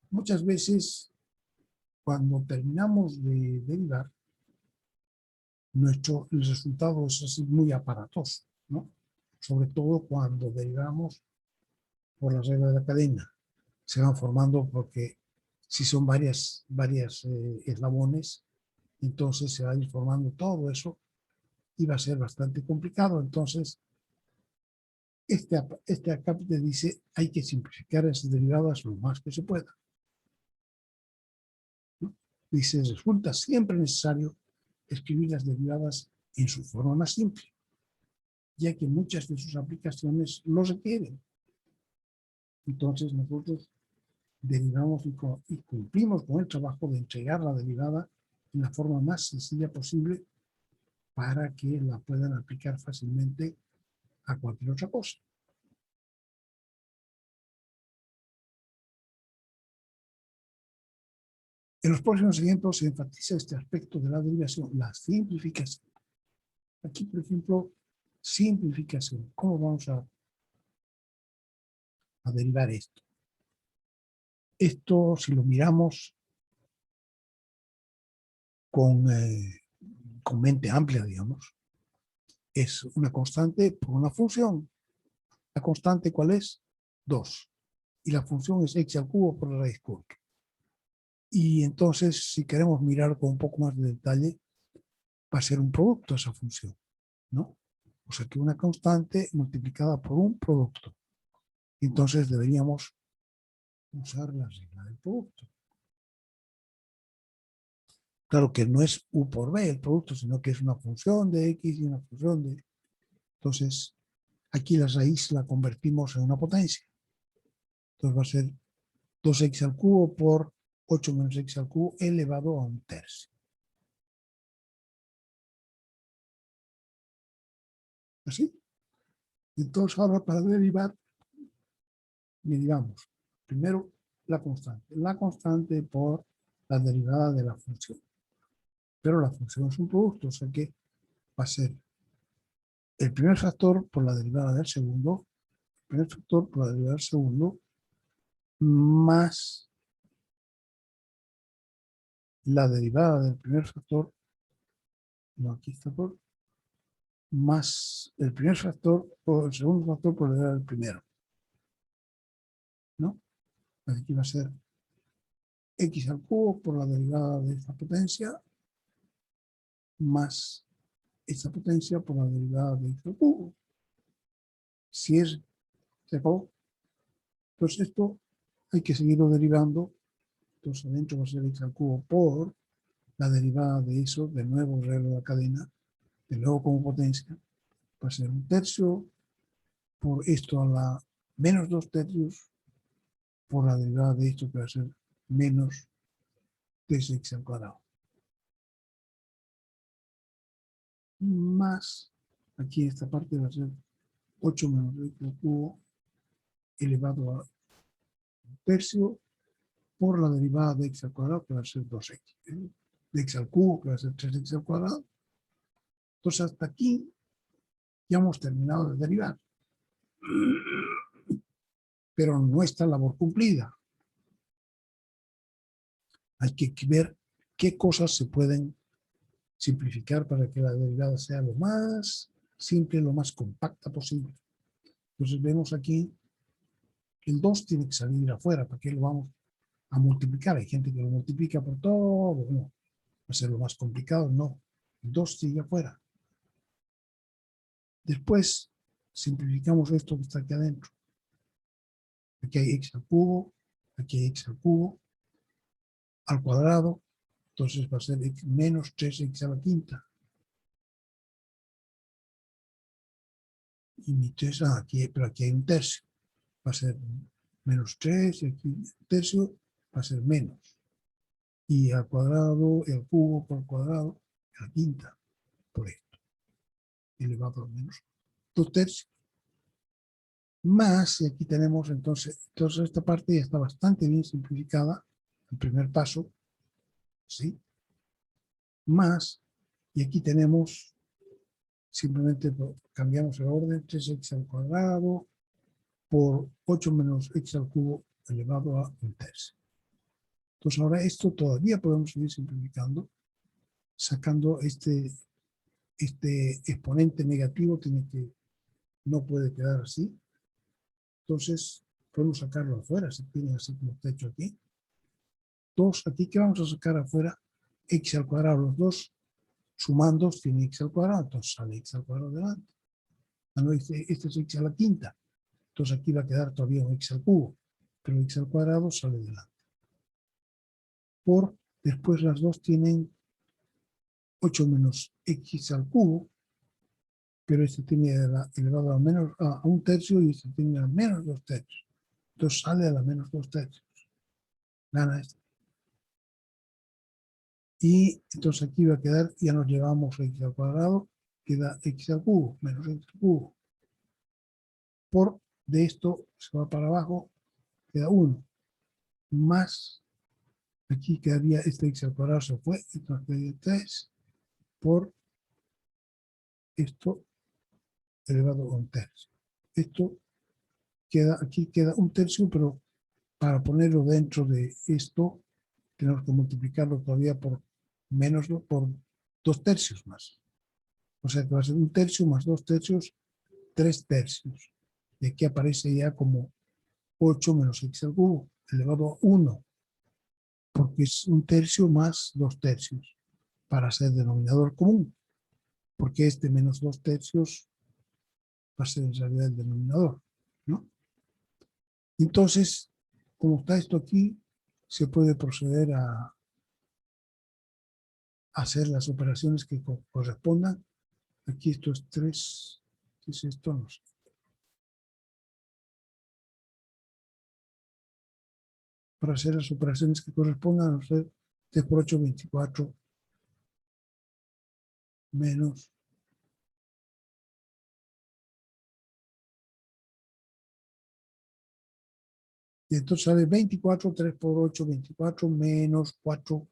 Speaker 1: muchas veces, cuando terminamos de derivar, el resultado es así muy aparatoso, ¿no? Sobre todo cuando derivamos por la regla de la cadena. Se van formando porque si son varias eslabones, entonces se va a ir formando todo eso y va a ser bastante complicado. Entonces, este acápite dice hay que simplificar esas derivadas lo más que se pueda, ¿no? Dice, resulta siempre necesario escribir las derivadas en su forma más simple, ya que muchas de sus aplicaciones lo requieren. Entonces nosotros derivamos y cumplimos con el trabajo de entregar la derivada en la forma más sencilla posible para que la puedan aplicar fácilmente a cualquier otra cosa. En los próximos ejemplos se enfatiza este aspecto de la derivación, la simplificación. Aquí, por ejemplo, simplificación. ¿Cómo vamos a derivar esto? Esto, si lo miramos con mente amplia, digamos, es una constante por una función. ¿La constante cuál es? 2. Y la función es x al cubo por la raíz cuarta. Y entonces, si queremos mirar con un poco más de detalle, va a ser un producto esa función, ¿no? O sea que una constante multiplicada por un producto. Entonces deberíamos usar la regla del producto. Claro que no es u por b el producto, sino que es una función de x y una función de... Entonces, aquí la raíz la convertimos en una potencia. Entonces va a ser 2x al cubo por 8 menos x al cubo elevado a un tercio. ¿Así? Entonces ahora para derivar, derivamos primero la constante por la derivada de la función. Pero la función es un producto, o sea que va a ser el primer factor por la derivada del segundo, el primer factor por la derivada del segundo, más la derivada del primer factor, no, aquí está por, más el primer factor por el segundo factor por la derivada del primero, ¿no? Aquí va a ser x al cubo por la derivada de esta potencia, más esta potencia por la derivada de x al cubo. Si es, se acabó. Entonces esto hay que seguirlo derivando. Entonces adentro va a ser x al cubo por la derivada de eso, de nuevo regla de la cadena, de nuevo como potencia, va a ser un tercio por esto a la menos 2 tercios por la derivada de esto que va a ser menos 3x al cuadrado. Más, aquí esta parte va a ser 8 menos x al cubo elevado a un tercio por la derivada de x al cuadrado que va a ser 2x. De x al cubo que va a ser 3x al cuadrado. Entonces hasta aquí ya hemos terminado de derivar. Pero no está labor cumplida. Hay que ver qué cosas se pueden simplificar para que la derivada sea lo más simple, lo más compacta posible. Entonces vemos aquí que el 2 tiene que salir afuera. ¿Para qué lo vamos a multiplicar? Hay gente que lo multiplica por todo. No, va a ser lo más complicado. No, el 2 sigue afuera. Después simplificamos esto que está aquí adentro. Aquí hay x al cubo, aquí hay x al cubo, al cuadrado, entonces va a ser x menos 3x a la quinta. Y mi 3, aquí, pero aquí hay un tercio. Va a ser menos 3, y aquí un tercio va a ser menos. Y al cuadrado, el cubo por el cuadrado, a la quinta, por esto. Elevado a menos 2 tercios. Más, y aquí tenemos entonces esta parte ya está bastante bien simplificada, el primer paso, ¿sí? Más, y aquí tenemos, simplemente cambiamos el orden, 3x al cuadrado por 8 menos x al cubo elevado a un tercio. Entonces ahora esto todavía podemos seguir simplificando, sacando este exponente negativo, no puede quedar así. Entonces podemos sacarlo afuera, si tiene así como está hecho aquí. 2, aquí que vamos a sacar afuera, x al cuadrado, los dos sumando tiene x al cuadrado, entonces sale x al cuadrado delante. No, este es x a la quinta, entonces aquí va a quedar todavía un x al cubo, pero x al cuadrado sale delante. Después las dos tienen 8 menos x al cubo, pero este tiene elevado a un tercio y este tiene a menos 2 tercios. Entonces sale a la menos 2 tercios. Gana este. Y entonces aquí va a quedar, ya nos llevamos a x al cuadrado, queda x al cubo menos x al cubo. Por de esto se va para abajo, queda 1. Más, aquí quedaría este x al cuadrado, se fue, entonces quedaría 3 por esto elevado a 1/3. Esto queda, aquí queda 1/3, pero para ponerlo dentro de esto, tenemos que multiplicarlo todavía por menos, por 2/3 más. O sea que va a ser 1/3 más 2/3, 3/3. Y aquí aparece ya como 8 menos x al cubo elevado a 1, porque es 1/3 más 2/3 para ser denominador común, porque este menos 2/3 va a ser en realidad el denominador, ¿no? Entonces, como está esto aquí, se puede proceder a hacer las operaciones que correspondan. Aquí esto es 3, ¿qué es esto? No sé. Para hacer las operaciones que correspondan, hacer 3 por 8, 24, menos y entonces sale 24, 3 por 8, 24, menos 4.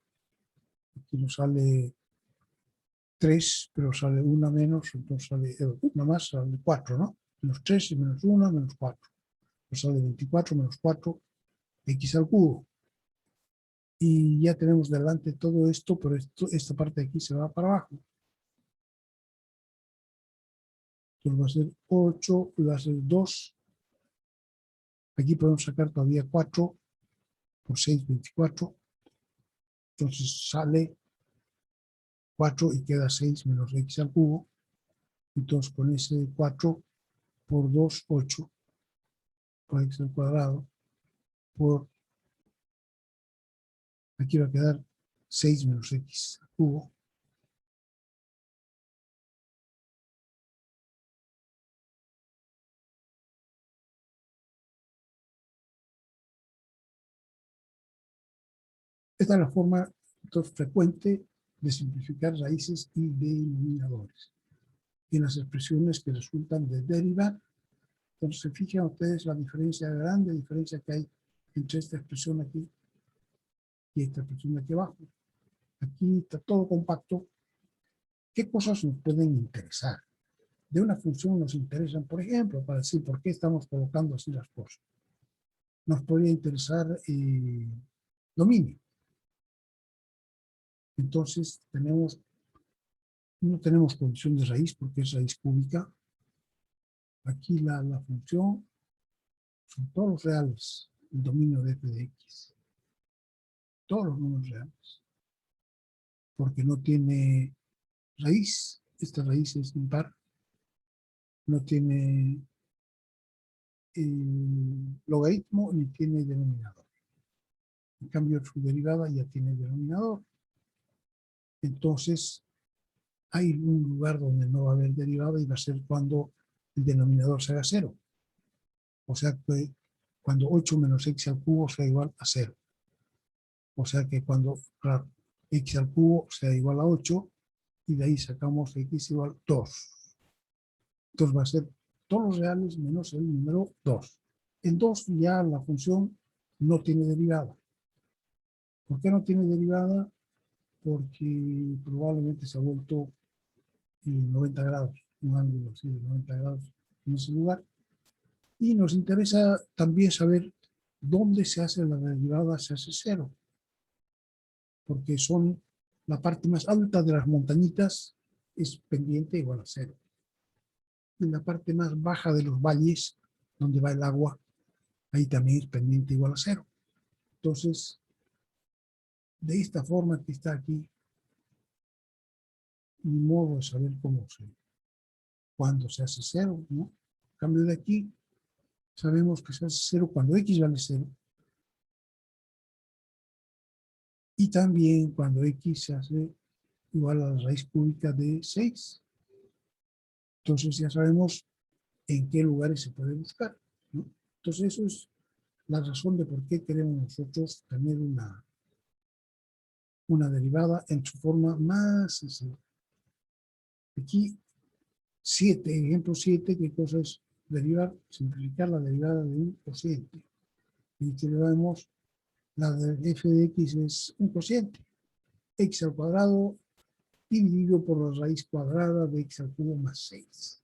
Speaker 1: Aquí nos sale 3, pero sale una menos, entonces sale una más, sale 4, ¿no? Menos 3 y menos 1, menos 4. Entonces sale 24 menos 4, x al cubo. Y ya tenemos delante todo esto, pero esta parte de aquí se va para abajo. Entonces va a ser 8, va a ser 2. Aquí podemos sacar todavía 4 por 6, 24. Entonces sale 4 y queda 6 menos x al cubo. Entonces con ese 4 por 2, 8 por x al cuadrado por, aquí va a quedar 6 menos x al cubo. Esta es la forma entonces, frecuente de simplificar raíces y denominadores en las expresiones que resultan de derivar. Entonces se fijan ustedes la diferencia, la grande diferencia que hay entre esta expresión aquí y esta expresión de aquí abajo. Aquí está todo compacto. ¿Qué cosas nos pueden interesar? De una función nos interesan, por ejemplo, para decir por qué estamos colocando así las cosas. Nos podría interesar dominio. Entonces no tenemos condición de raíz porque es raíz cúbica. Aquí la función son todos los reales, el dominio de f de x. Todos los números reales. Porque no tiene raíz. Esta raíz es impar. No tiene logaritmo ni tiene denominador. En cambio, su derivada ya tiene denominador. Entonces, hay un lugar donde no va a haber derivada y va a ser cuando el denominador sea 0. O sea que cuando 8 menos x al cubo sea igual a 0. O sea que cuando, claro, x al cubo sea igual a 8 y de ahí sacamos x igual a 2. Entonces va a ser todos los reales menos el número 2. En 2 ya la función no tiene derivada. ¿Por qué no tiene derivada? Porque probablemente se ha vuelto 90 grados, un ángulo así de 90 grados en ese lugar. Y nos interesa también saber dónde se hace la derivada, se hace 0. Porque son la parte más alta de las montañitas es pendiente igual a 0. En la parte más baja de los valles, donde va el agua, ahí también es pendiente igual a 0. Entonces, de esta forma que está aquí, mi modo de saber cuándo se hace 0, ¿no? En cambio de aquí, sabemos que se hace 0 cuando x vale 0. Y también cuando x se hace igual a la raíz cúbica de 6. Entonces ya sabemos en qué lugares se puede buscar, ¿no? Entonces eso es la razón de por qué queremos nosotros tener una una derivada en su forma más sencilla. Aquí 7, ejemplo 7, ¿qué cosa es derivar? Simplificar la derivada de un cociente. Y aquí le damos la de f de x es un cociente, x al cuadrado dividido por la raíz cuadrada de x al cubo más 6.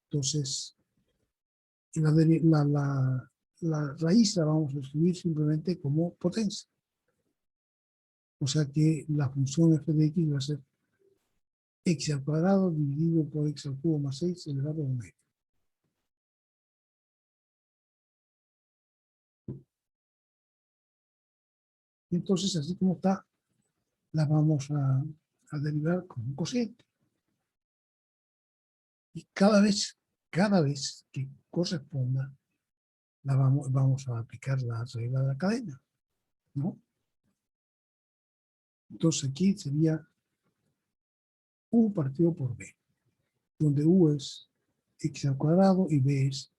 Speaker 1: Entonces, la raíz la vamos a escribir simplemente como potencia. O sea que la función f de x va a ser x al cuadrado dividido por x al cubo más 6 elevado a 1 medio. Y entonces, así como está, la vamos a derivar con un cociente. Y cada vez que corresponda, vamos a aplicar la regla de la cadena, ¿no? Entonces aquí sería u partido por b, donde u es x al cuadrado y b es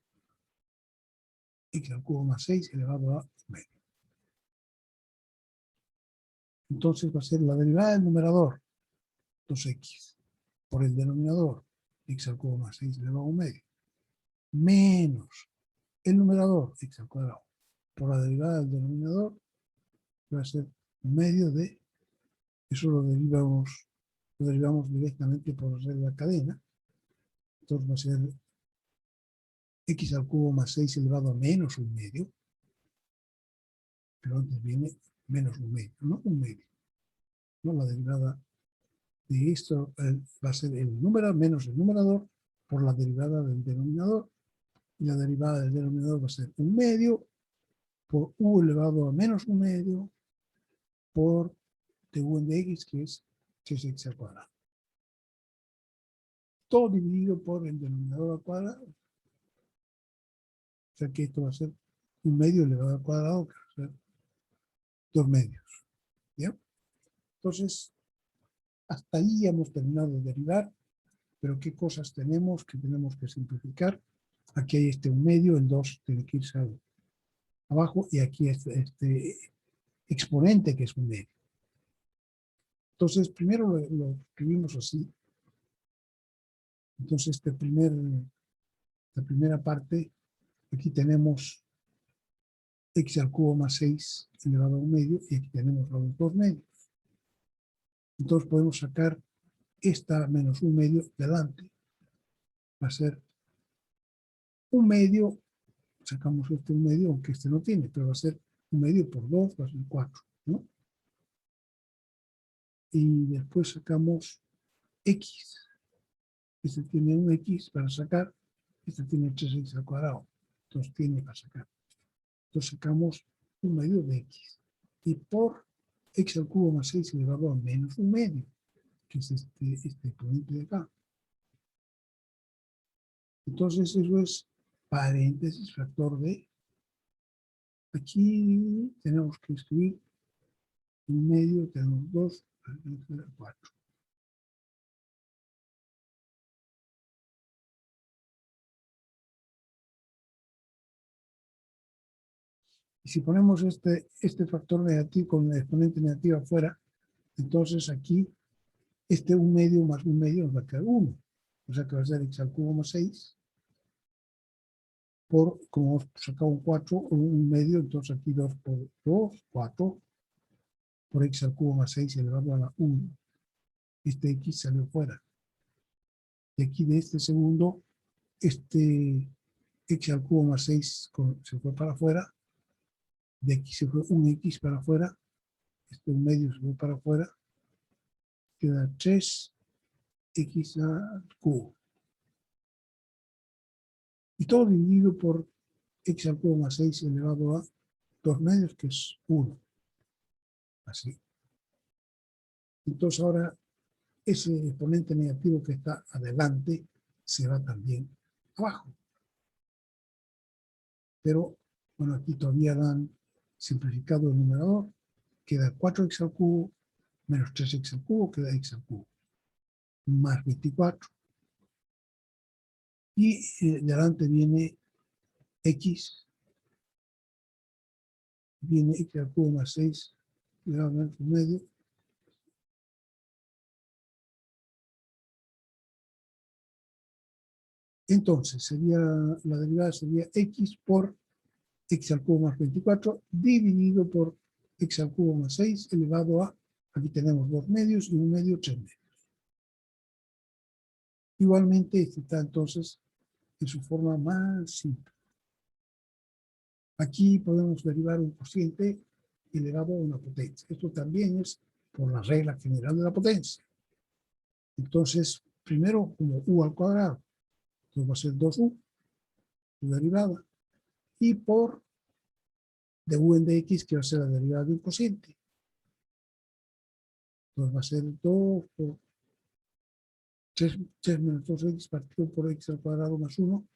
Speaker 1: x al cubo más 6 elevado a medio. Entonces va a ser la derivada del numerador, 2x, por el denominador, x al cubo más 6 elevado a medio, menos el numerador, x al cuadrado, por la derivada del denominador, va a ser un medio de, eso lo derivamos directamente por la regla de la cadena. Entonces va a ser x al cubo más 6 elevado a menos un medio, pero antes viene menos un medio, no un medio. ¿No? La derivada de esto va a ser el número menos el numerador por la derivada del denominador, y la derivada del denominador va a ser un medio por u elevado a menos un medio por du de x, que es x al cuadrado. Todo dividido por el denominador al cuadrado. O sea que esto va a ser un medio elevado al cuadrado, que va a ser 2 medios. ¿Bien? Entonces, hasta ahí hemos terminado de derivar, pero ¿qué cosas tenemos que simplificar? Aquí hay un medio, el 2 tiene que irse abajo, y aquí este exponente que es un medio. Entonces, primero lo escribimos así. Entonces, la primera parte, aquí tenemos x al cubo más 6 elevado a un medio, y aquí tenemos los 2 medios. Entonces podemos sacar esta menos un medio delante. Va a ser un medio, sacamos un medio, aunque este no tiene, pero va a ser un medio por 2, va a ser 4, ¿no? Y después sacamos x. Este tiene un x para sacar, este tiene 3x al cuadrado. Entonces tiene para sacar. Entonces sacamos un medio de x. Y por x al cubo más 6 elevado a menos un medio, que es este exponente de acá. Entonces eso es paréntesis factor de. Aquí tenemos que escribir un medio, tenemos 2, 4. Y si ponemos este factor negativo con la exponente negativa afuera, entonces aquí un medio más un medio nos va a quedar 1. O sea que va a ser x al cubo más 6 por, como hemos sacado un 4, un medio, entonces aquí 2 por 2, 4, por x al cubo más 6 elevado a la 1. Este x salió fuera. Y aquí de este segundo, x al cubo más 6 se fue para afuera. De aquí se fue un x para afuera. Un medio se fue para afuera. Queda 3x al cubo. Y todo dividido por x al cubo más 6 elevado a 2 medios, que es 1. Así. Entonces ahora ese exponente negativo que está adelante se va también abajo. Pero, bueno, aquí todavía dan simplificado el numerador. Queda 4x al cubo menos 3x al cubo, queda x al cubo. Más 24. Y de adelante viene x. Viene x al cubo más 6 elevado a menos un medio. Entonces, la derivada sería x por x al cubo más 24 dividido por x al cubo más 6 elevado a, aquí tenemos 2 medios y 1 medio, 3 medios. Igualmente, este está entonces en su forma más simple. Aquí podemos derivar un cociente elevado a una potencia. Esto también es por la regla general de la potencia. Entonces, primero como u al cuadrado, entonces va a ser 2u, su derivada, y por de u en dx, que va a ser la derivada de un cociente. Entonces va a ser 2 por 3 menos 2x partido por x al cuadrado más 1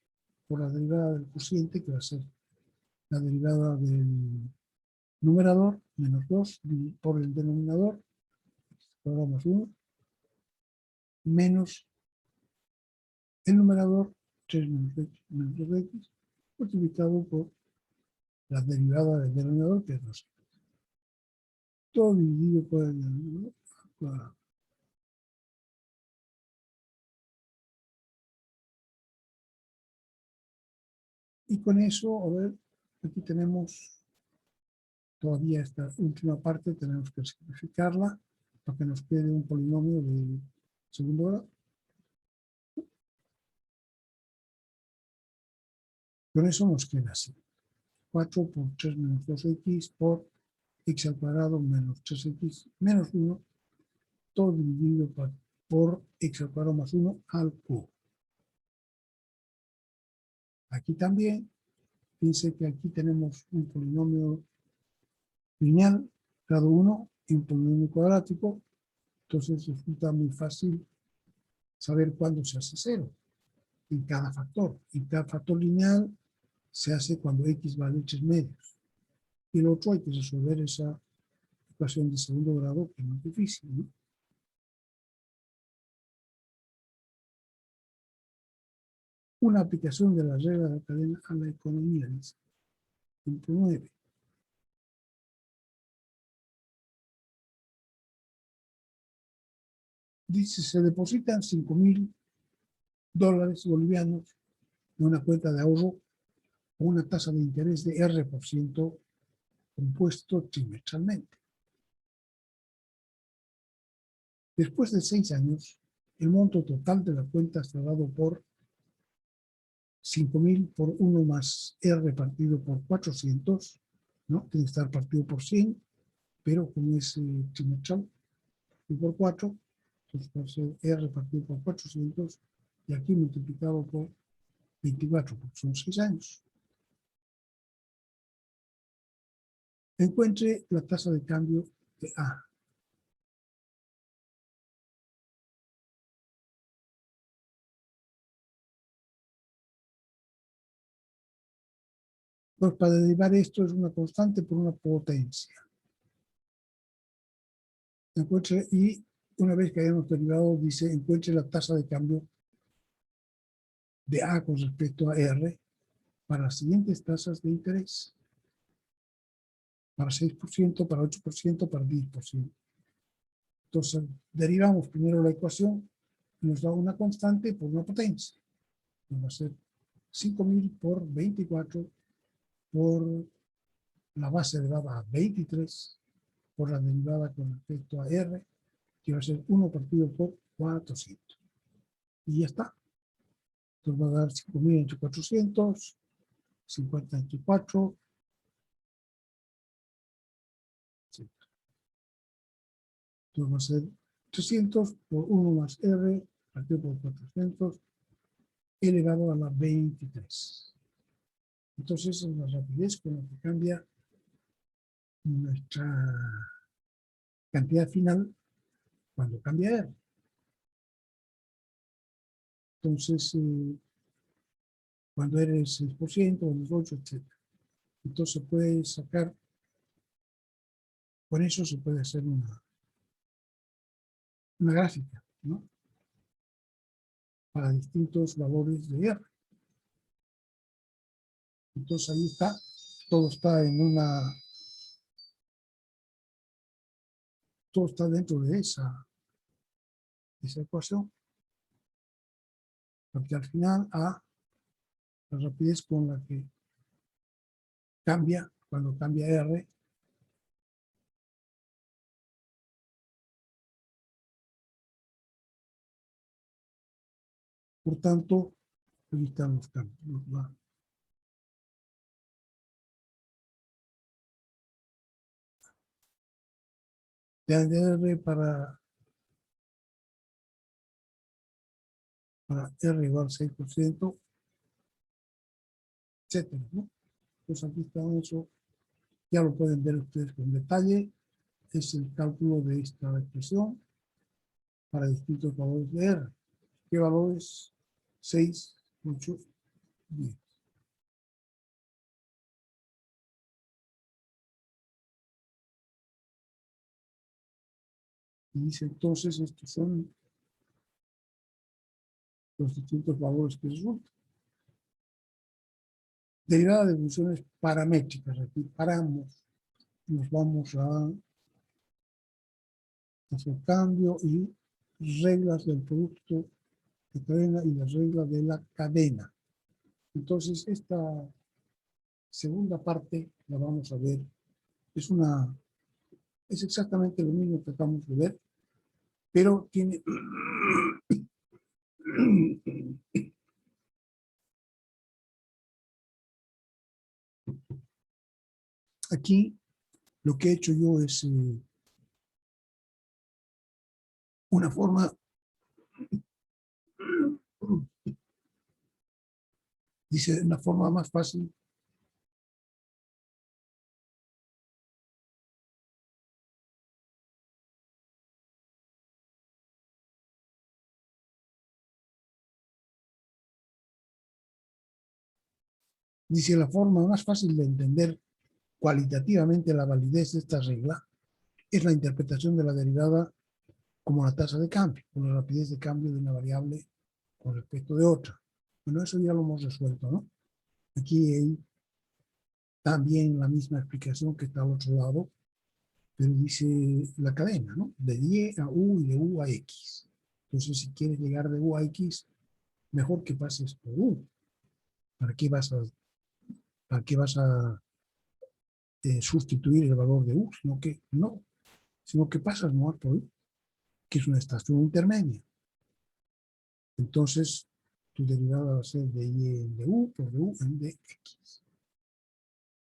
Speaker 1: por la derivada del cociente, que va a ser la derivada del numerador, menos 2 por el denominador, x al cuadrado más 1, menos el numerador, 3 menos x menos 2x, multiplicado por la derivada del denominador, que es 2. Todo dividido por el denominador al cuadrado. Y con eso, a ver, aquí tenemos todavía esta última parte, tenemos que simplificarla para que nos quede un polinomio de segundo grado. Con eso nos queda así. 4 por 3 menos 2x por x al cuadrado menos 3x menos 1, todo dividido por x al cuadrado más 1 al cubo. Aquí también, piense que aquí tenemos un polinomio lineal, grado 1, y un polinomio cuadrático, entonces resulta muy fácil saber cuándo se hace 0 en cada factor. Y cada factor lineal se hace cuando x vale 3 medios. Y el otro hay que resolver esa ecuación de segundo grado, que no es difícil, ¿no? Una aplicación de la regla de la cadena a la economía, dice. Punto 9. Dice, se depositan $5,000 bolivianos en una cuenta de ahorro con una tasa de interés de R% compuesto trimestralmente. Después de 6 años, el monto total de la cuenta está dado por 5,000 por 1 más R partido por 400, ¿no? Tiene que estar partido por 100, pero como es trimestral, y por 4, entonces va a ser R partido por 400, y aquí multiplicado por 24, porque son 6 años. Encuentre la tasa de cambio de A. Pues para derivar esto es una constante por una potencia. Encuentre, y una vez que hayamos derivado, dice, encuentre la tasa de cambio de A con respecto a R para las siguientes tasas de interés. Para 6%, para 8%, para 10%. Entonces, derivamos primero la ecuación y nos da una constante por una potencia. Va a ser 5,000 por 24 por la base elevada a 23 por la derivada con respecto a R, que va a ser 1 partido por 400. Y ya está. Entonces va a dar 5,000 entre 400, 50 entre 4. Entonces va a ser 300 por 1 más R partido por 400 elevado a la 23. Entonces es la rapidez con la que cambia nuestra cantidad final cuando cambia R. Entonces, cuando R es 6%, o es 8, etc. Entonces se puede sacar, con eso se puede hacer una gráfica, ¿no? Para distintos valores de R. Entonces ahí está, todo está todo está dentro de esa ecuación. porque al final A, la rapidez con la que cambia, cuando cambia R, por tanto, aquí están los cambios. De R para R igual 6%, etcétera, ¿no? Pues aquí está eso, ya lo pueden ver ustedes con detalle, es el cálculo de esta expresión para distintos valores de R. ¿Qué valores? 6, 8, 10. Y dice entonces, estos son los distintos valores que resultan. Derivada de funciones paramétricas, aquí paramos, nos vamos a hacer cambio y reglas del producto de cadena y las reglas de la cadena. Entonces, esta segunda parte la vamos a ver. Es exactamente lo mismo que acabamos de ver, pero tiene aquí lo que he hecho yo es una forma, dice, una forma más fácil. Dice, la forma más fácil de entender cualitativamente la validez de esta regla es la interpretación de la derivada como la tasa de cambio, o la rapidez de cambio de una variable con respecto de otra. Bueno, eso ya lo hemos resuelto, ¿no? Aquí hay también la misma explicación que está al otro lado, pero dice la cadena, ¿no? De Y a U y de U a X. Entonces, si quieres llegar de U a X, mejor que pases por U. ¿Para qué vas a sustituir el valor de U? Sino que pasas nomás por U, que es una estación intermedia. Entonces, tu derivada va a ser de Y en de U por de U en de X.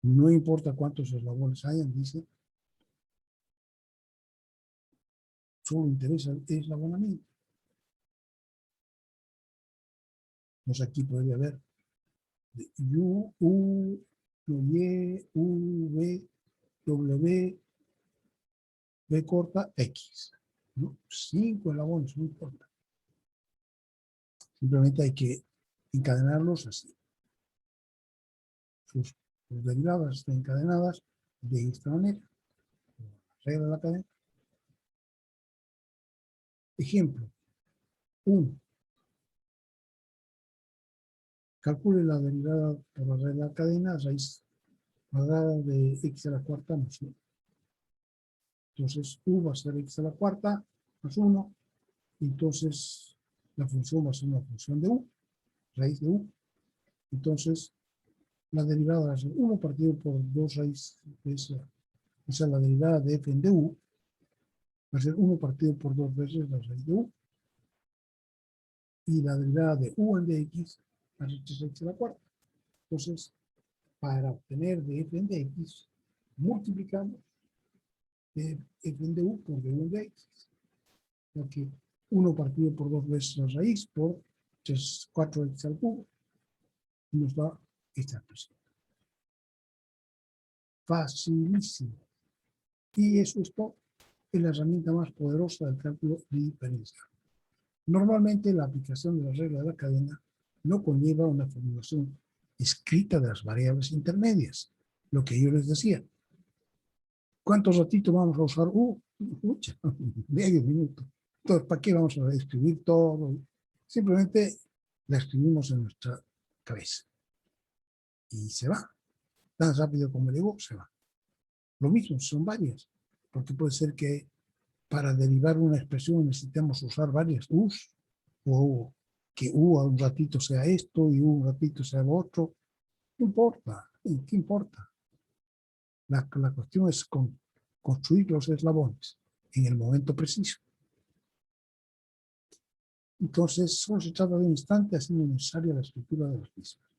Speaker 1: No importa cuántos eslabones hayan, dice, solo interesa el eslabonamiento. Pues aquí podría haber U, U, Y, U, V, W, B corta, X. ¿No? 5 eslabones, no importa. Simplemente hay que encadenarlos así. Sus derivadas están encadenadas de esta manera. Regla de la cadena. Ejemplo 1. Calcule la derivada por la regla de la cadena, raíz cuadrada de x a la cuarta más 1. Entonces, u va a ser x a la cuarta más 1. Entonces, la función va a ser una función de u, raíz de u. Entonces, la derivada va a ser 1 partido por 2 raíz de esa. O sea, la derivada de f en du va a ser 1 partido por 2 veces la raíz de u. Y la derivada de u en dx va a ser 3x a la cuarta. Entonces, para obtener de f en dx, multiplicamos de f en du por du en dx. Porque 1 partido por 2 veces la raíz por 4x al cubo. Y nos da esta expresión. Facilísimo. Y eso es todo. Es la herramienta más poderosa del cálculo diferencial. Normalmente la aplicación de la regla de la cadena no conlleva una formulación escrita de las variables intermedias. Lo que yo les decía. ¿Cuántos ratitos vamos a usar? Medio minuto. Entonces, ¿para qué vamos a escribir todo? Simplemente la escribimos en nuestra cabeza. Y se va. Tan rápido como llegó, se va. Lo mismo, son varias. Porque puede ser que para derivar una expresión necesitamos usar varias u's o que U a un ratito sea esto y U un ratito sea lo otro. No importa, ¿qué importa? La cuestión es construir los eslabones en el momento preciso. Entonces, solo se trata de un instante haciendo necesaria la estructura de los mismos.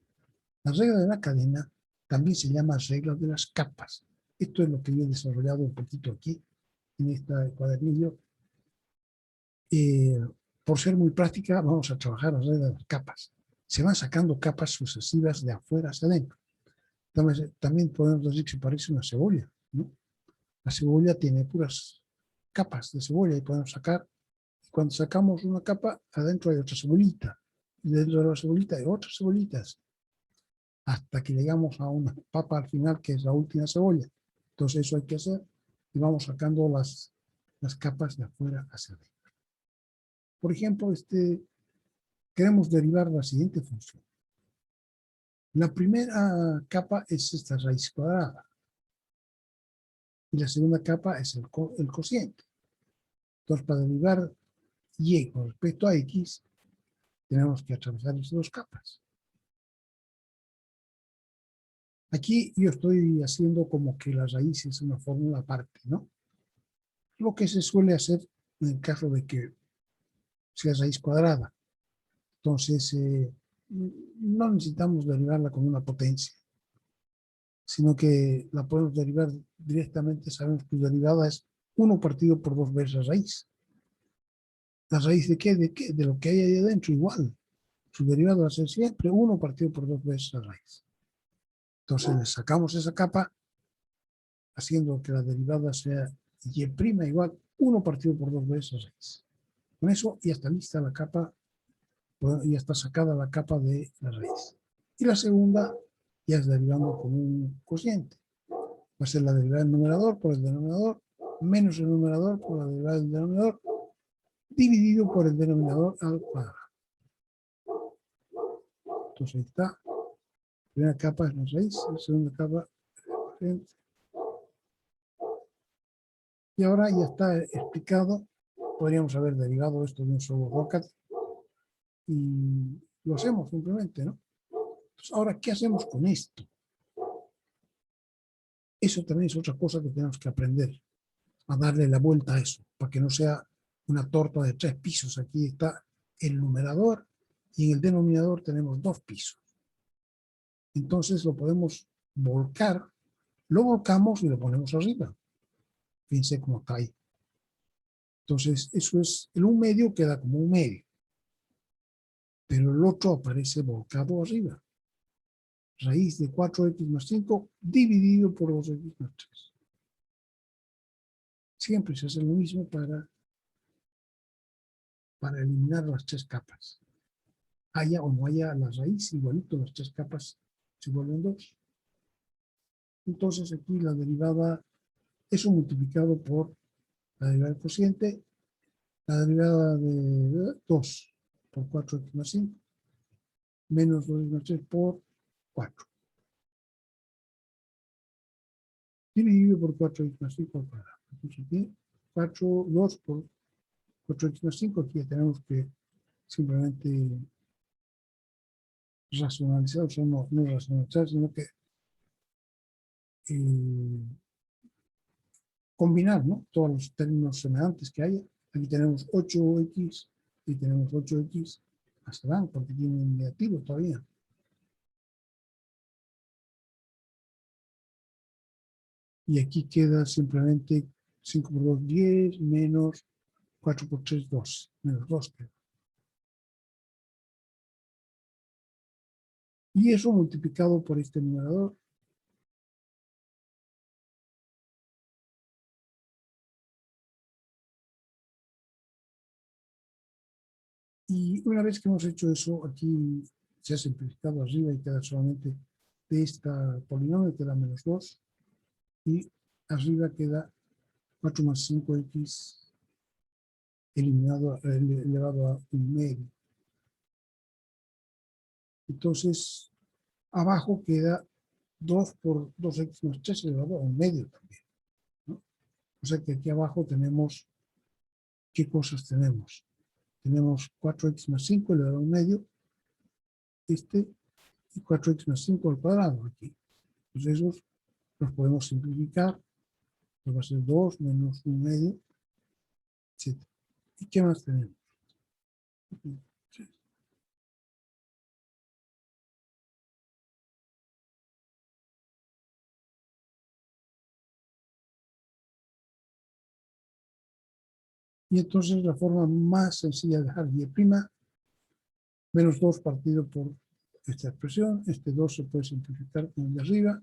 Speaker 1: La regla de la cadena también se llama regla de las capas. Esto es lo que yo he desarrollado un poquito aquí, en este cuadernillo. Por ser muy práctica, vamos a trabajar la regla de las capas. Se van sacando capas sucesivas de afuera hacia adentro. También podemos decir que se parece a una cebolla, ¿no? La cebolla tiene puras capas de cebolla y podemos sacar. Cuando sacamos una capa, adentro hay otra cebollita. Y dentro de la cebollita hay otras cebollitas. Hasta que llegamos a una papa al final, que es la última cebolla. Entonces eso hay que hacer. Y vamos sacando las capas de afuera hacia adentro. Por ejemplo, queremos derivar la siguiente función. La primera capa es esta raíz cuadrada. Y la segunda capa es el cociente. Entonces, para derivar y con respecto a x, tenemos que atravesar esas dos capas. Aquí yo estoy haciendo como que la raíz es una fórmula aparte, ¿no? Lo que se suele hacer en el caso de que sea raíz cuadrada. Entonces, no necesitamos derivarla con una potencia, sino que la podemos derivar directamente. Sabemos que su derivada es 1 partido por 2 veces la raíz. ¿La raíz de qué? De lo que hay ahí adentro, igual. Su derivada va a ser siempre 1 partido por 2 veces la raíz. Entonces le sacamos esa capa, haciendo que la derivada sea y' igual 1 partido por 2 veces la raíz. Con eso ya está lista la capa, ya está sacada la capa de la raíz. Y la segunda ya es derivando con un cociente. Va a ser la derivada del numerador por el denominador, menos el numerador por la derivada del denominador, dividido por el denominador al cuadrado. Entonces ahí está. La primera capa es la raíz, la segunda capa es el cociente. Y ahora ya está explicado. Podríamos haber derivado esto de un solo rocket y lo hacemos simplemente, ¿no? Entonces, ahora, ¿qué hacemos con esto? Eso también es otra cosa que tenemos que aprender, a darle la vuelta a eso, para que no sea una torta de 3 pisos. Aquí está el numerador y en el denominador tenemos 2 pisos. Entonces lo podemos volcar, lo volcamos y lo ponemos arriba. Fíjense cómo está ahí. Entonces, eso es, el 1/2 queda como 1/2, pero el otro aparece volcado arriba. Raíz de 4x más 5 dividido por 2x más 3. Siempre se hace lo mismo para eliminar las 3 capas. Haya o no haya la raíz, igualito las 3 capas se vuelven 2. Entonces aquí la derivada, eso multiplicado por la derivada del cociente, la derivada de 2 por 4x más 5, menos 2x más 3 por 4. Dividido por 4x más 5 al cuadrado. Entonces aquí 2 por 4x más 5, aquí ya tenemos que simplemente racionalizar, o sea, no racionalizar, sino que combinar, ¿no?, todos los términos semejantes que haya. Aquí tenemos 8x y tenemos 8x más grande porque tienen negativo todavía. Y aquí queda simplemente 5 por 2, 10, menos 4 por 3, 2, menos 2 queda. Y eso multiplicado por este numerador. Y una vez que hemos hecho eso, aquí se ha simplificado arriba y queda solamente de esta polinomio, queda menos 2. Y arriba queda 4 más 5x elevado a 1/2. Entonces, abajo queda 2 por 2x más 3 elevado a 1/2 también, ¿no? O sea que aquí abajo tenemos, ¿qué cosas tenemos? tenemos 4x más 5 elevado a un medio, y 4x más 5 al cuadrado aquí. Entonces esos los podemos simplificar, pues va a ser 2 menos un medio, etc. ¿Y qué más tenemos? Y entonces la forma más sencilla de dejar y' menos 2 partido por esta expresión. Este 2 se puede simplificar con el de arriba,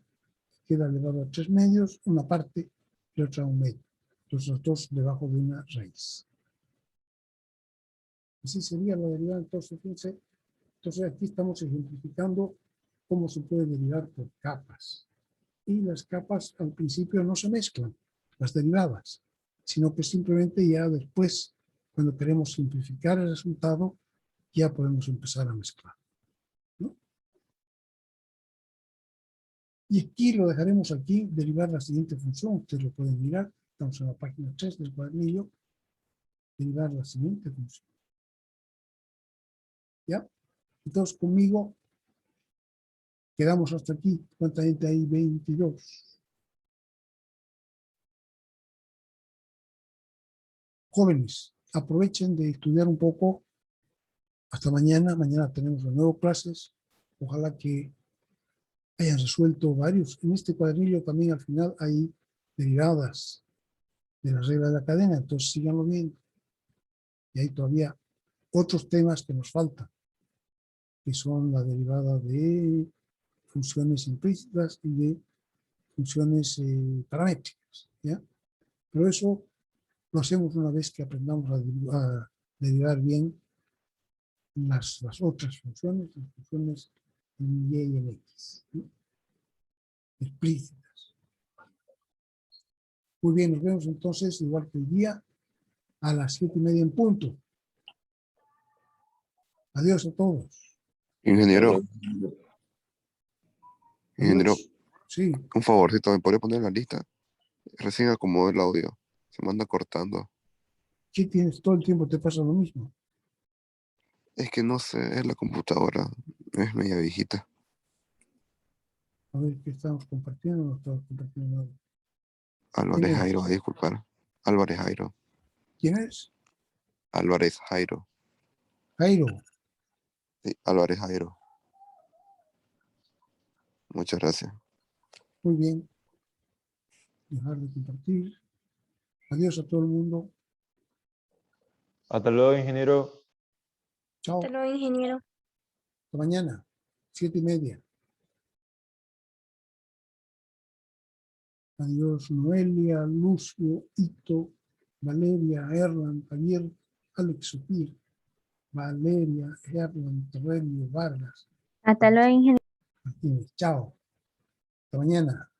Speaker 1: queda elevado a 3 medios, una parte y otra a un medio. Entonces los dos debajo de una raíz. Así sería la derivada. Entonces, fíjense, entonces aquí estamos ejemplificando cómo se puede derivar por capas. Y las capas al principio no se mezclan, las derivadas, sino que simplemente ya después, cuando queremos simplificar el resultado, ya podemos empezar a mezclar, ¿no? Y aquí lo dejaremos aquí, derivar la siguiente función. Ustedes lo pueden mirar, estamos en la página 3 del cuadernillo, derivar la siguiente función. ¿Ya? Entonces conmigo quedamos hasta aquí. ¿Cuánta gente hay? 22. Jóvenes, aprovechen de estudiar un poco hasta mañana. Mañana tenemos de nuevo clases. Ojalá que hayan resuelto varios. En este cuadernillo también al final hay derivadas de la regla de la cadena, entonces síganlo viendo. Y hay todavía otros temas que nos faltan, que son la derivada de funciones implícitas y de funciones paramétricas, ¿ya? Pero eso lo hacemos una vez que aprendamos a derivar bien las otras funciones, las funciones en Y y en X, ¿no? Explícitas. Muy bien, nos vemos entonces, igual que el día, a las 7:30 en punto. Adiós a todos.
Speaker 2: Ingeniero,
Speaker 1: Adiós. Sí.
Speaker 2: un favorcito, ¿me podría poner en la lista? Recién acomodé el audio, se me anda cortando.
Speaker 1: ¿Qué tienes? Todo el tiempo te pasa lo mismo.
Speaker 2: Es que no sé, es la computadora, es media viejita.
Speaker 1: A ver, ¿qué estamos compartiendo? No estamos compartiendo nada.
Speaker 2: Álvarez
Speaker 1: ¿Quién
Speaker 2: Jairo,
Speaker 1: es?
Speaker 2: a disculpar. Álvarez Jairo.
Speaker 1: ¿Quién es?
Speaker 2: Álvarez Jairo.
Speaker 1: Jairo.
Speaker 2: Sí, Álvarez Jairo. Muchas gracias.
Speaker 1: Muy bien. Dejar de compartir. Adiós a todo el mundo.
Speaker 3: Hasta luego, ingeniero.
Speaker 1: Chao.
Speaker 4: Hasta luego, ingeniero.
Speaker 1: Hasta mañana. 7:30. Adiós, Noelia, Lucio, Ito, Valeria, Erlan, Javier, Alex, Sofía, Valeria, Erlan, Terrelio, Vargas.
Speaker 4: Hasta luego, ingeniero.
Speaker 1: Martínez. Chao. Hasta mañana.